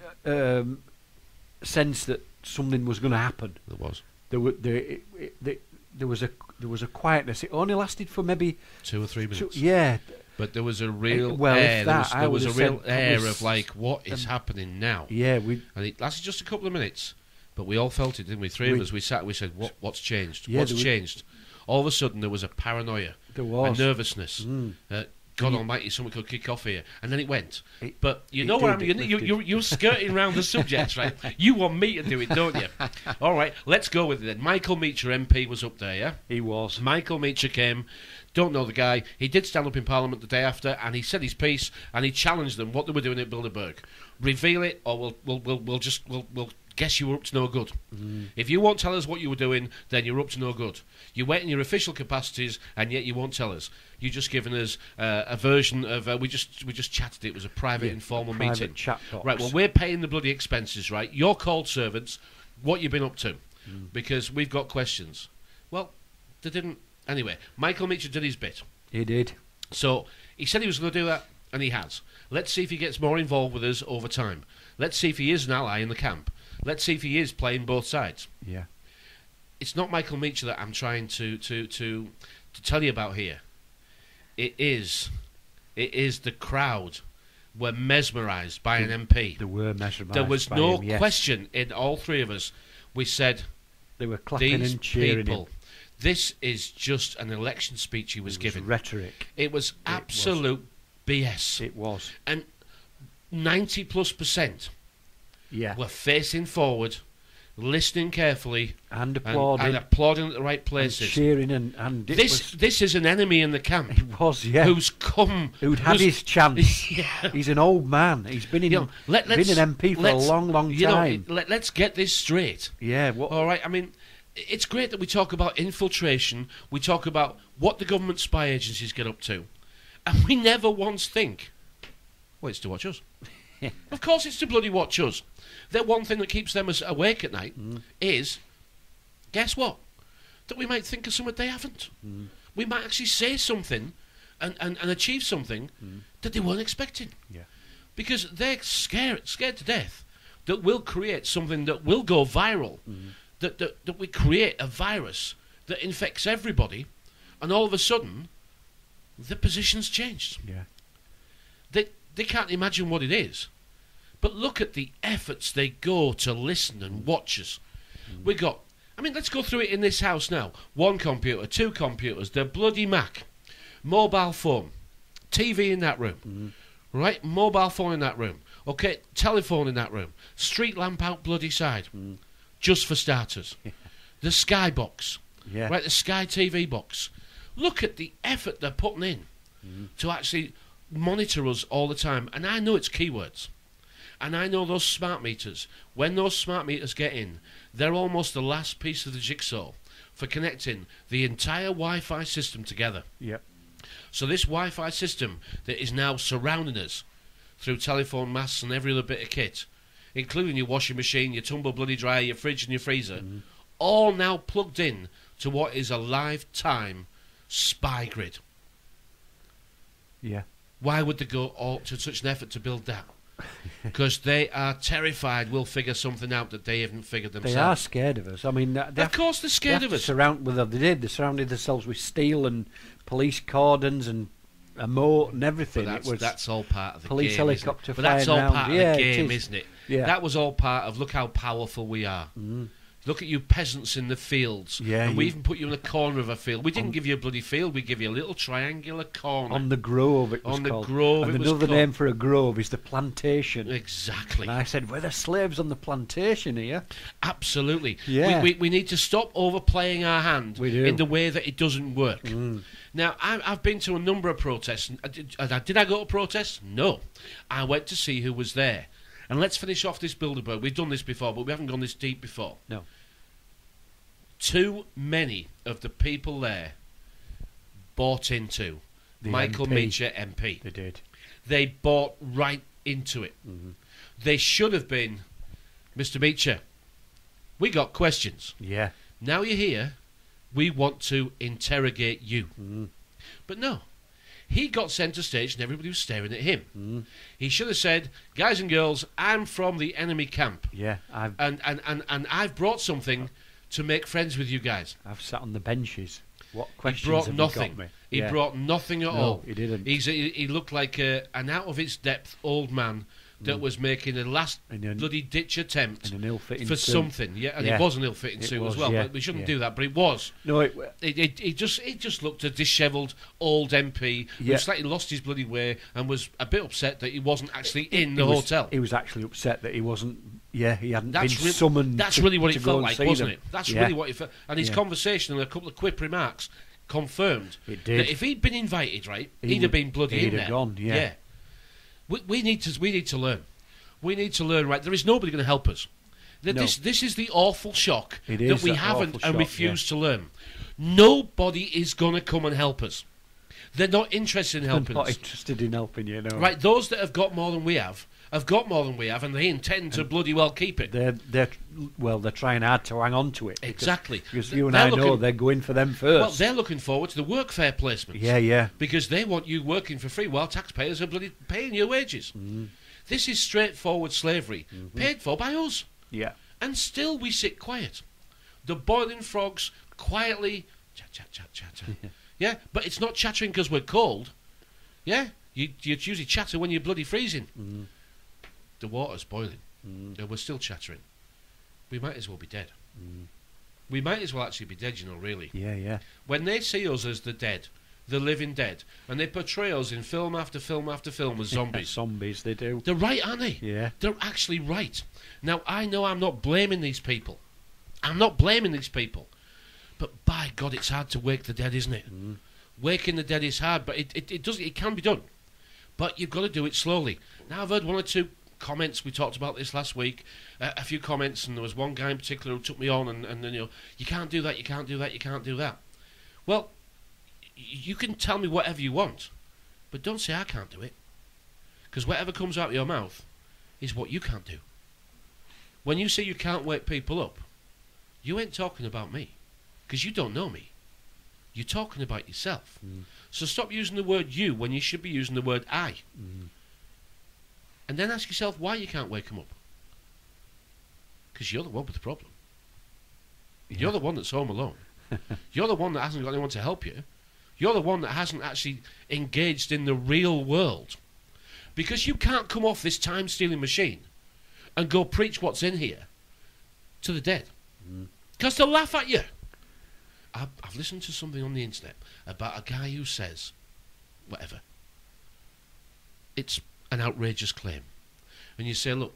sense that something was going to happen. There was. There was a quietness. It only lasted for maybe 2 or 3 minutes. Yeah. But there was a real air. There was a real air of like, what is happening now? Yeah. And it lasted just a couple of minutes, but we all felt it, didn't we? Three of us. We sat. We said, "What's changed? Yeah, what's changed?" All of a sudden, there was a paranoia, there was a nervousness. God Almighty, someone could kick off here, and then it went. But you know what I mean? You're skirting around the subjects, right? You want me to do it, don't you? All right, let's go with it then. Michael Meacher, MP, was up there, yeah? He was. Michael Meacher came. Don't know the guy. He did stand up in Parliament the day after, and he said his piece, and he challenged them what they were doing at Bilderberg. Reveal it, or we'll guess you were up to no good. If you won't tell us what you were doing, then you're up to no good. You went in your official capacities, and yet you won't tell us. You just given us a version of we just chatted. It was a private, informal meeting. Chat box. Right. Well, we're paying the bloody expenses, right? You're called servants. What you been up to? Because we've got questions. Well, they didn't. Anyway, Michael Meacher did his bit. He did. So he said he was going to do that, and he has. Let's see if he gets more involved with us over time. Let's see if he is an ally in the camp. Let's see if he is playing both sides. Yeah. It's not Michael Meacher that I'm trying to tell you about here. It is the crowd were mesmerised by an MP. They were mesmerised. There was by no him, yes. question in all three of us. We said they were clapping these and cheering people. him. This is just an election speech he was giving. Rhetoric. It was absolute BS. It was. And 90+% were facing forward, listening carefully, and applauding, and applauding at the right places, and cheering, and this is an enemy in the camp. It was, yeah. Who'd had his chance. Yeah. He's an old man. He's been been an MP for a long time. Let's get this straight. Yeah. All right. I mean, it's great that we talk about infiltration. We talk about what the government spy agencies get up to, and we never once think, well, it's to watch us. Of course, it's to bloody watch us. The one thing that keeps them awake at night is, guess what? That we might think of something they haven't. We might actually say something and achieve something that they weren't expecting. Yeah. Because they're scared to death that we'll create something that will go viral, that we create a virus that infects everybody, and all of a sudden, the position's changed. Yeah. They can't imagine what it is, But look at the efforts they go to listen and watch us. We got, I mean, let's go through it in this house now. 1 computer, 2 computers, the bloody Mac, mobile phone, TV in that room, right? Mobile phone in that room. Okay, telephone in that room. Street lamp out bloody side, just for starters. The Sky box, right? The Sky TV box. Look at the effort they're putting in to actually monitor us all the time. And I know it's keywords. And I know those smart meters, when those smart meters get in, they're almost the last piece of the jigsaw for connecting the entire Wi-Fi system together. Yep. So this Wi-Fi system that is now surrounding us through telephone masts and every other bit of kit, including your washing machine, your tumble bloody dryer, your fridge and your freezer, all now plugged in to what is a lifetime spy grid. Yeah. Why would they go all to such an effort to build that? Because they are terrified we'll figure something out that they haven't figured themselves. They are scared of us. I mean, of course they're scared of us. They surrounded themselves with steel and police cordons and a moat and everything. But that's all part of the police game. helicopter But that's all flying part round. of the game, isn't it? Yeah. That was all part of, look how powerful we are. Look at you peasants in the fields. Yeah, and we even put you in the corner of a field. We didn't give you a bloody field, we give you a little triangular corner. On the grove, it was called. On the grove, and it was another called. name for a grove is the plantation. Exactly. And I said, we're the slaves on the plantation here. Absolutely. Yeah. We need to stop overplaying our hand We do. in the way that it doesn't work. Now, I've been to a number of protests. Did I go to protests? No. I went to see who was there. And let's finish off this Bilderberg. We've done this before, but we haven't gone this deep before. No. Too many of the people there bought into The Michael MP. Meacher MP. They did. They bought right into it. They should have been, Mr. Meacher, we got questions. Yeah. Now you're here, we want to interrogate you. But no. He got centre stage and everybody was staring at him. He should have said, guys and girls, I'm from the enemy camp. Yeah. And I've brought something to make friends with you guys. I've sat on the benches. What He questions brought have nothing. you got me? He Yeah. brought nothing at No, all. he didn't. He looked like an out of its depth old man that was making a last In an- bloody ditch attempt in an ill-fitting for suit. something. Yeah, and Yeah. it was an ill-fitting It suit was, as well. yeah, But we shouldn't yeah. do that. But it was. No, It just looked a dishevelled old MP Yeah. who slightly lost his bloody way and was a bit upset that he wasn't actually in the he was- hotel. He was actually upset that he wasn't. Yeah, he hadn't That's been summoned. That's to- really what to it go felt and like, see wasn't them. it? That's Yeah. really what it felt. And his Yeah. conversation and a couple of quip remarks confirmed It did. that if he'd been invited, right, He he'd have would- been bloody he'd in have there. gone, yeah. We need to learn. We need to learn. Right, there is nobody going to help us. No. This is the awful shock It that is we that haven't awful and shock, refuse to learn. Nobody is going to come and help us. They're not interested in I'm helping not us. interested in helping you. No. Right, those that have got more than we have got more than we have, and they intend to bloody well keep it. They're trying hard to hang on to it. Exactly. Because you and They're I know looking- they're going for them first. Well, they're looking forward to the workfare placements. Yeah. Because they want you working for free while taxpayers are bloody paying your wages. This is straightforward slavery, paid for by us. Yeah. And still we sit quiet. The boiling frogs quietly chatter. Yeah, but it's not chattering because we're cold. Yeah, you usually chatter when you're bloody freezing. The water's boiling, and we're still chattering. We might as well be dead. We might as well actually be dead, you know, really. Yeah. When they see us as the dead, the living dead, and they portray us in film after film after film as zombies, Zombies, they do. they're right, aren't they? Yeah. They're actually right. Now, I know I'm not blaming these people. I'm not blaming these people. But by God, it's hard to wake the dead, isn't it? Waking the dead is hard, but it can be done. But you've got to do it slowly. Now, I've heard one or two comments. We talked about this last week. A few comments, and there was one guy in particular who took me on, and then, you can't do that, you can't do that, you can't do that. Well, you can tell me whatever you want, but don't say I can't do it. Because whatever comes out of your mouth is what you can't do. When you say you can't wake people up, you ain't talking about me. Because you don't know me. You're talking about yourself. So stop using the word you when you should be using the word I. And then ask yourself why you can't wake them up. Because you're the one with the problem. You're the one that's home alone. You're the one that hasn't got anyone to help you. You're the one that hasn't actually engaged in the real world. Because you can't come off this time-stealing machine and go preach what's in here to the dead. Because they'll laugh at you. I've listened to something on the internet about a guy who says, whatever, it's an outrageous claim. And you say, look,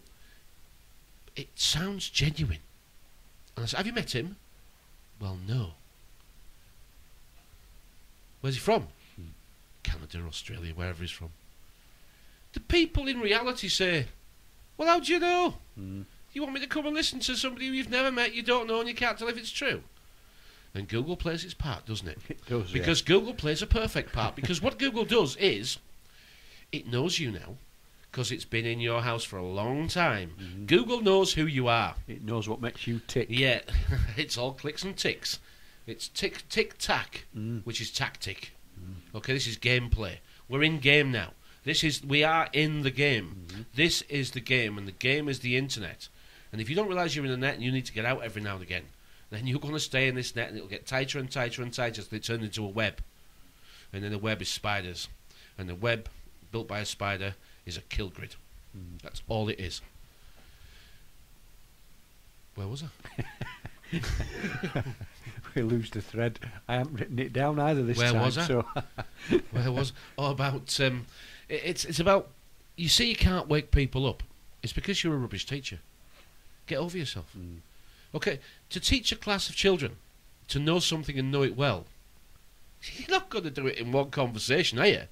it sounds genuine. And I said, have you met him? Well, no. Where's he from? Canada, Australia, wherever he's from. The people in reality say, well, how do you know? You want me to come and listen to somebody who you've never met, you don't know, and you can't tell if it's true? And Google plays its part, doesn't it? It does, because Google plays a perfect part. Because what Google does is, it knows you now, because it's been in your house for a long time. Google knows who you are. It knows what makes you tick. Yeah, it's all clicks and ticks. It's tick-tack, which is tactic. Okay, this is gameplay. We're in game now. We are in the game. This is the game, and the game is the internet. And if you don't realise you're in the net and you need to get out every now and again, then you're going to stay in this net and it'll get tighter and tighter and tighter until it turns into a web. And then the web is spiders. And the web built by a spider is a kill grid. That's all it is. Where was I? We lose the thread. I haven't written it down either this time. Where was I? So Where was? Oh, about it's about. You see, you can't wake people up. It's because you're a rubbish teacher. Get over yourself. Okay, to teach a class of children to know something and know it well, you're not going to do it in one conversation, are you?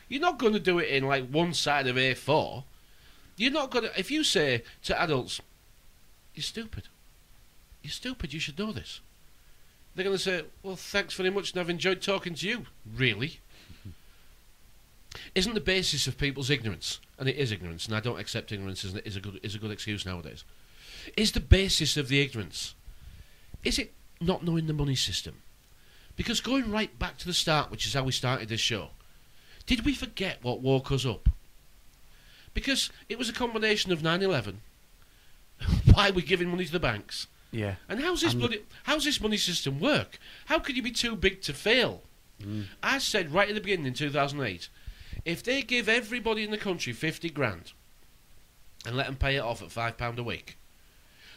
You're not going to do it in like one side of A4. You're not going to. If you say to adults, "You're stupid. You're stupid. You should know this," they're going to say, "Well, thanks very much, and I've enjoyed talking to you." Really? Isn't the basis of people's ignorance, and it is ignorance, and I don't accept ignorance as a good excuse nowadays. Is the basis of the ignorance? Is it not knowing the money system? Because going right back to the start, which is how we started this show, did we forget what woke us up? Because it was a combination of 9/11. Why are we giving money to the banks? yeah, And how's this money system work? How could you be too big to fail? I said right at the beginning in 2008, if they give everybody in the country 50 grand and let them pay it off at £5 a week,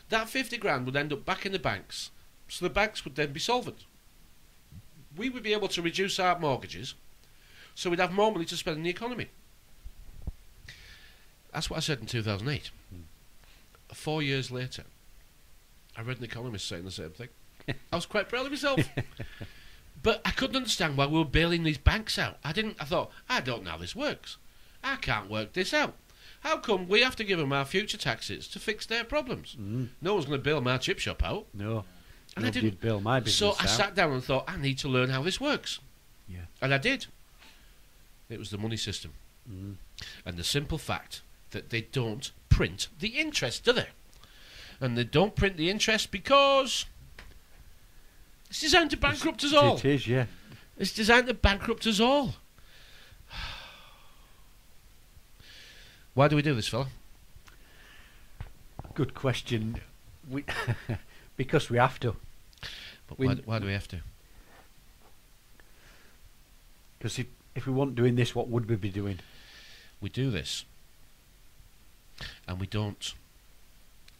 that 50 grand would end up back in the banks, so the banks would then be solvent. We would be able to reduce our mortgages, so we'd have more money to spend in the economy. That's what I said in 2008. 4 years later, I read an economist saying the same thing. I was quite proud of myself. But I couldn't understand why we were bailing these banks out. I thought, I don't know how this works. I can't work this out. How come we have to give them our future taxes to fix their problems? No one's going to bail my chip shop out. no. And I Nobody didn't. bail my business So I out. sat down and thought, I need to learn how this works. Yeah. And I did. It was the money system. And the simple fact that they don't print the interest, do they? And they don't print the interest because it's designed to bankrupt us all. It is, yeah. It's designed to bankrupt us all. Why do we do this, fella? Good question. Because we have to. But We- why do we have to? Because if we weren't doing this, what would we be doing? We do this, and we don't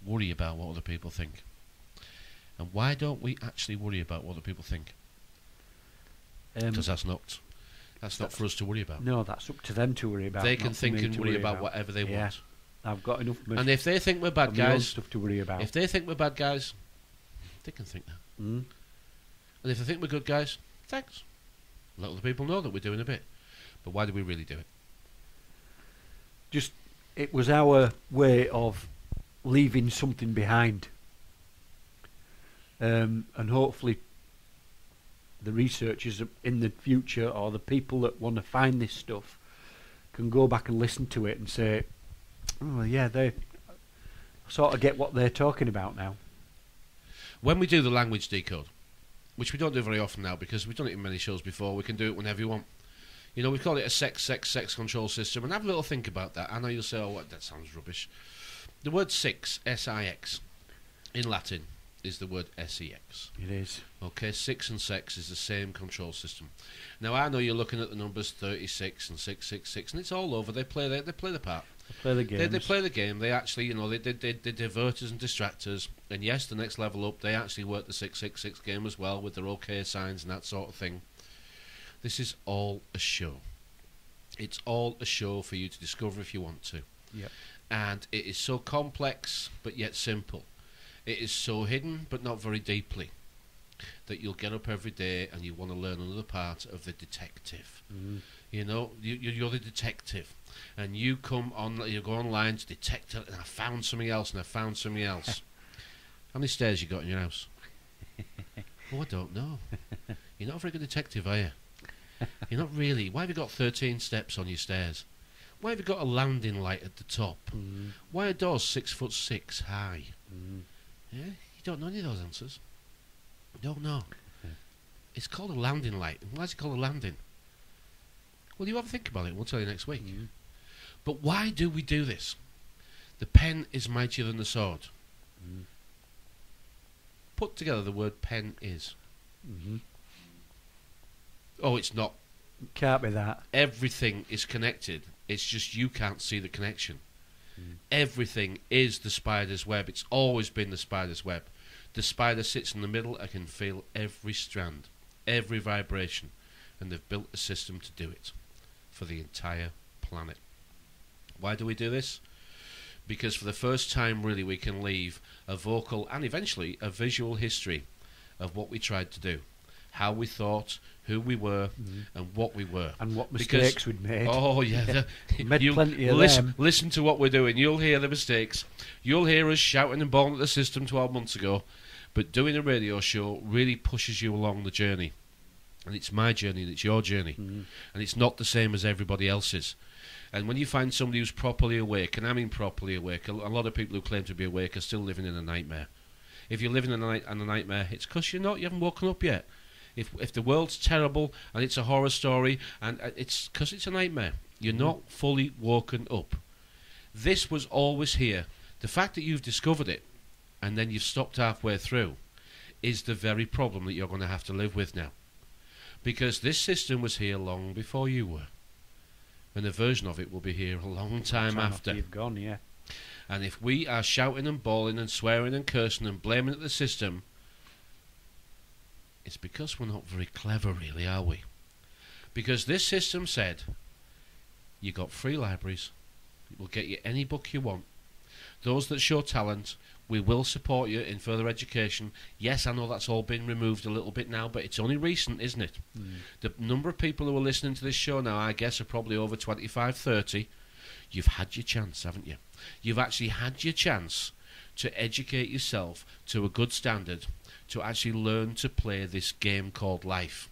worry about what other people think. And why don't we actually worry about what other people think? Because that's not for us to worry about. No, that's up to them to worry about. They not can for think me and to worry about whatever they Yeah. want. I've got enough And if they think we're bad of my own guys, stuff to worry about. if they think we're bad guys, they can think that. And if they think we're good guys, thanks. Let other people know that we're doing a bit. But why do we really do it? Just, it was our way of leaving something behind. And hopefully the researchers in the future, or the people that want to find this stuff, can go back and listen to it and say, oh yeah, they sort of get what they're talking about now. When we do the language decode, which we don't do very often now because we've done it in many shows before, we can do it whenever you want. You know, we call it a sex control system, and have a little think about that. I know you'll say, oh, what, that sounds rubbish. The word six, S-I-X, in Latin is the word S-E-X. It is. Okay, six and sex is the same control system. Now, I know you're looking at the numbers 36 and 666, and it's all over. They play the part. Play the games. They play the game. They actually, you know, they divert us and distract us. And yes, the next level up, they actually work the 666 game as well with their OK signs and that sort of thing. This is all a show. It's all a show for you to discover if you want to. Yep. And it is so complex, but yet simple. It is so hidden, but not very deeply, that you'll get up every day and you want to learn another part of the detective. You know, you're the detective, and you go online to detect it, and I found something else, and I found something else. How many stairs you got in your house? Oh, I don't know. You're not a very good detective, are you? You're not really. Why have you got 13 steps on your stairs? Why have you got a landing light at the top? Why are doors 6'6" high? Yeah, you don't know any of those answers. You don't know. It's called a landing light. Why is it called a landing? Well, you have a think about it. We'll tell you next week. But why do we do this? The pen is mightier than the sword. Put together the word pen is. Oh, it's not. Can't be that. Everything is connected. It's just you can't see the connection. Everything is the spider's web. It's always been the spider's web. The spider sits in the middle and can feel every strand, every vibration, and they've built a system to do it for the entire planet. Why do we do this? Because for the first time, really, we can leave a vocal and eventually a visual history of what we tried to do, how we thought, who we were, and what we were. And what mistakes we'd made. Oh, yeah. Made plenty of them. Listen to what we're doing. You'll hear the mistakes. You'll hear us shouting and bawling at the system 12 months ago. But doing a radio show really pushes you along the journey. And it's my journey and it's your journey. And it's not the same as everybody else's. And when you find somebody who's properly awake, and I mean properly awake, a lot of people who claim to be awake are still living in a nightmare. If you're living in a nightmare, it's because you're not. You haven't woken up yet. If the world's terrible and it's a horror story, and it's because it's a nightmare. You're not fully woken up. This was always here. The fact that you've discovered it, and then you've stopped halfway through, is the very problem that you're going to have to live with now. Because this system was here long before you were. And a version of it will be here a long time after. You've gone, yeah. And if we are shouting and bawling and swearing and cursing and blaming at the system, it's because we're not very clever, really, are we? Because this system said, you got free libraries, it will get you any book you want. Those that show talent, we will support you in further education. Yes, I know that's all been removed a little bit now, but it's only recent, isn't it? The number of people who are listening to this show now, I guess, are probably over 25, 30. You've had your chance, haven't you? You've actually had your chance to educate yourself to a good standard, to actually learn to play this game called life.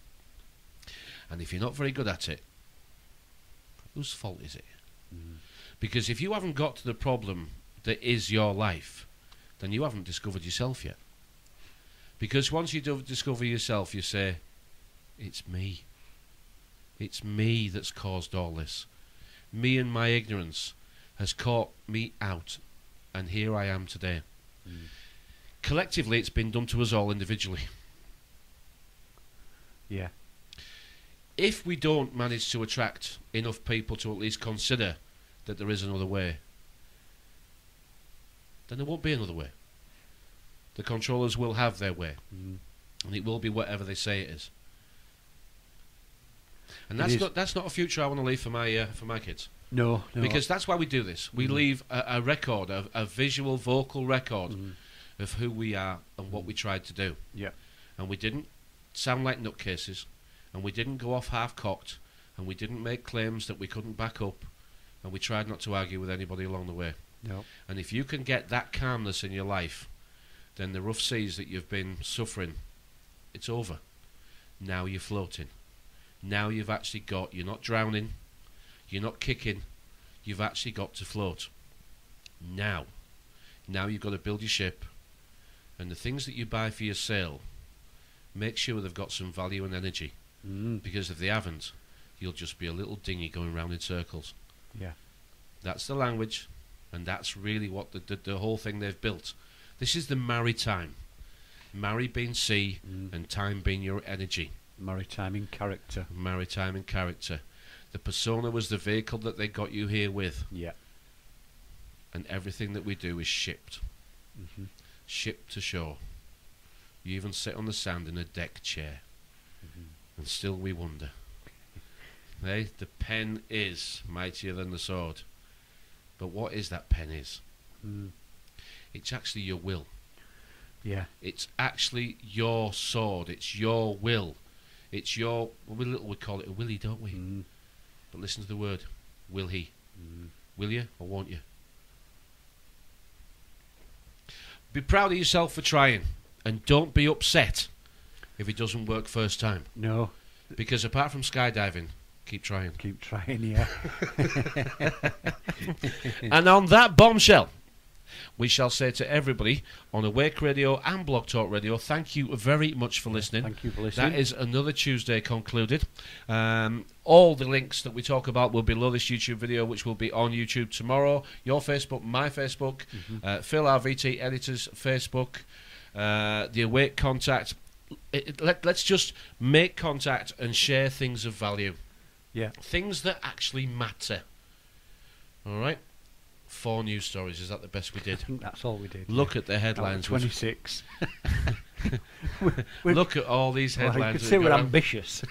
And if you're not very good at it, whose fault is it? Because if you haven't got to the problem that is your life, then you haven't discovered yourself yet. Because once you do discover yourself, you say, it's me. It's me that's caused all this. Me and my ignorance has caught me out, and here I am today. Collectively, it's been done to us all individually. Yeah. If we don't manage to attract enough people to at least consider that there is another way, then there won't be another way. The controllers will have their way, and it will be whatever they say it is. And that's not a future I want to leave for my kids. No. Because that's why we do this. We leave a record, a visual, vocal record of who we are and what we tried to do. Yeah. And we didn't sound like nutcases, and we didn't go off half-cocked, and we didn't make claims that we couldn't back up, and we tried not to argue with anybody along the way. No. And if you can get that calmness in your life, then the rough seas that you've been suffering, it's over. Now you're floating. Now you've actually got, you're not drowning, you're not kicking, you've actually got to float. Now you've got to build your ship, and the things that you buy for your sail, make sure they've got some value and energy. Because if they haven't, you'll just be a little dinghy going round in circles. Yeah. That's the language, and that's really what the whole thing they've built. This is the maritime. Marry being sea, and time being your energy. Maritime in character. Maritime in character. The persona was the vehicle that they got you here with. Yeah. and everything that we do is shipped. Shipped to shore. You even sit on the sand in a deck chair, and still we wonder. Hey, the pen is mightier than the sword. But what is that pen is? It's actually your will. Yeah. It's actually your sword. It's your will. It's your... we call it a willy, don't we? But listen to the word. Will he? Will you or won't you? Be proud of yourself for trying. And don't be upset if it doesn't work first time. No. Because apart from skydiving, keep trying. Keep trying, yeah. And on that bombshell, we shall say to everybody on Awake Radio and Blog Talk Radio, thank you very much for listening. Thank you for listening. That is another Tuesday concluded. All the links that we talk about will be below this YouTube video, which will be on YouTube tomorrow. Your Facebook, my Facebook, F.E.A.R VT Editor's Facebook, the Awake Contact. Let's just make contact and share things of value. Yeah. Things that actually matter. All right? 4 news stories. Is that the best we did? I think that's all we did. Look at the headlines. 26. Look at all these headlines. Well, you could say we're ambitious.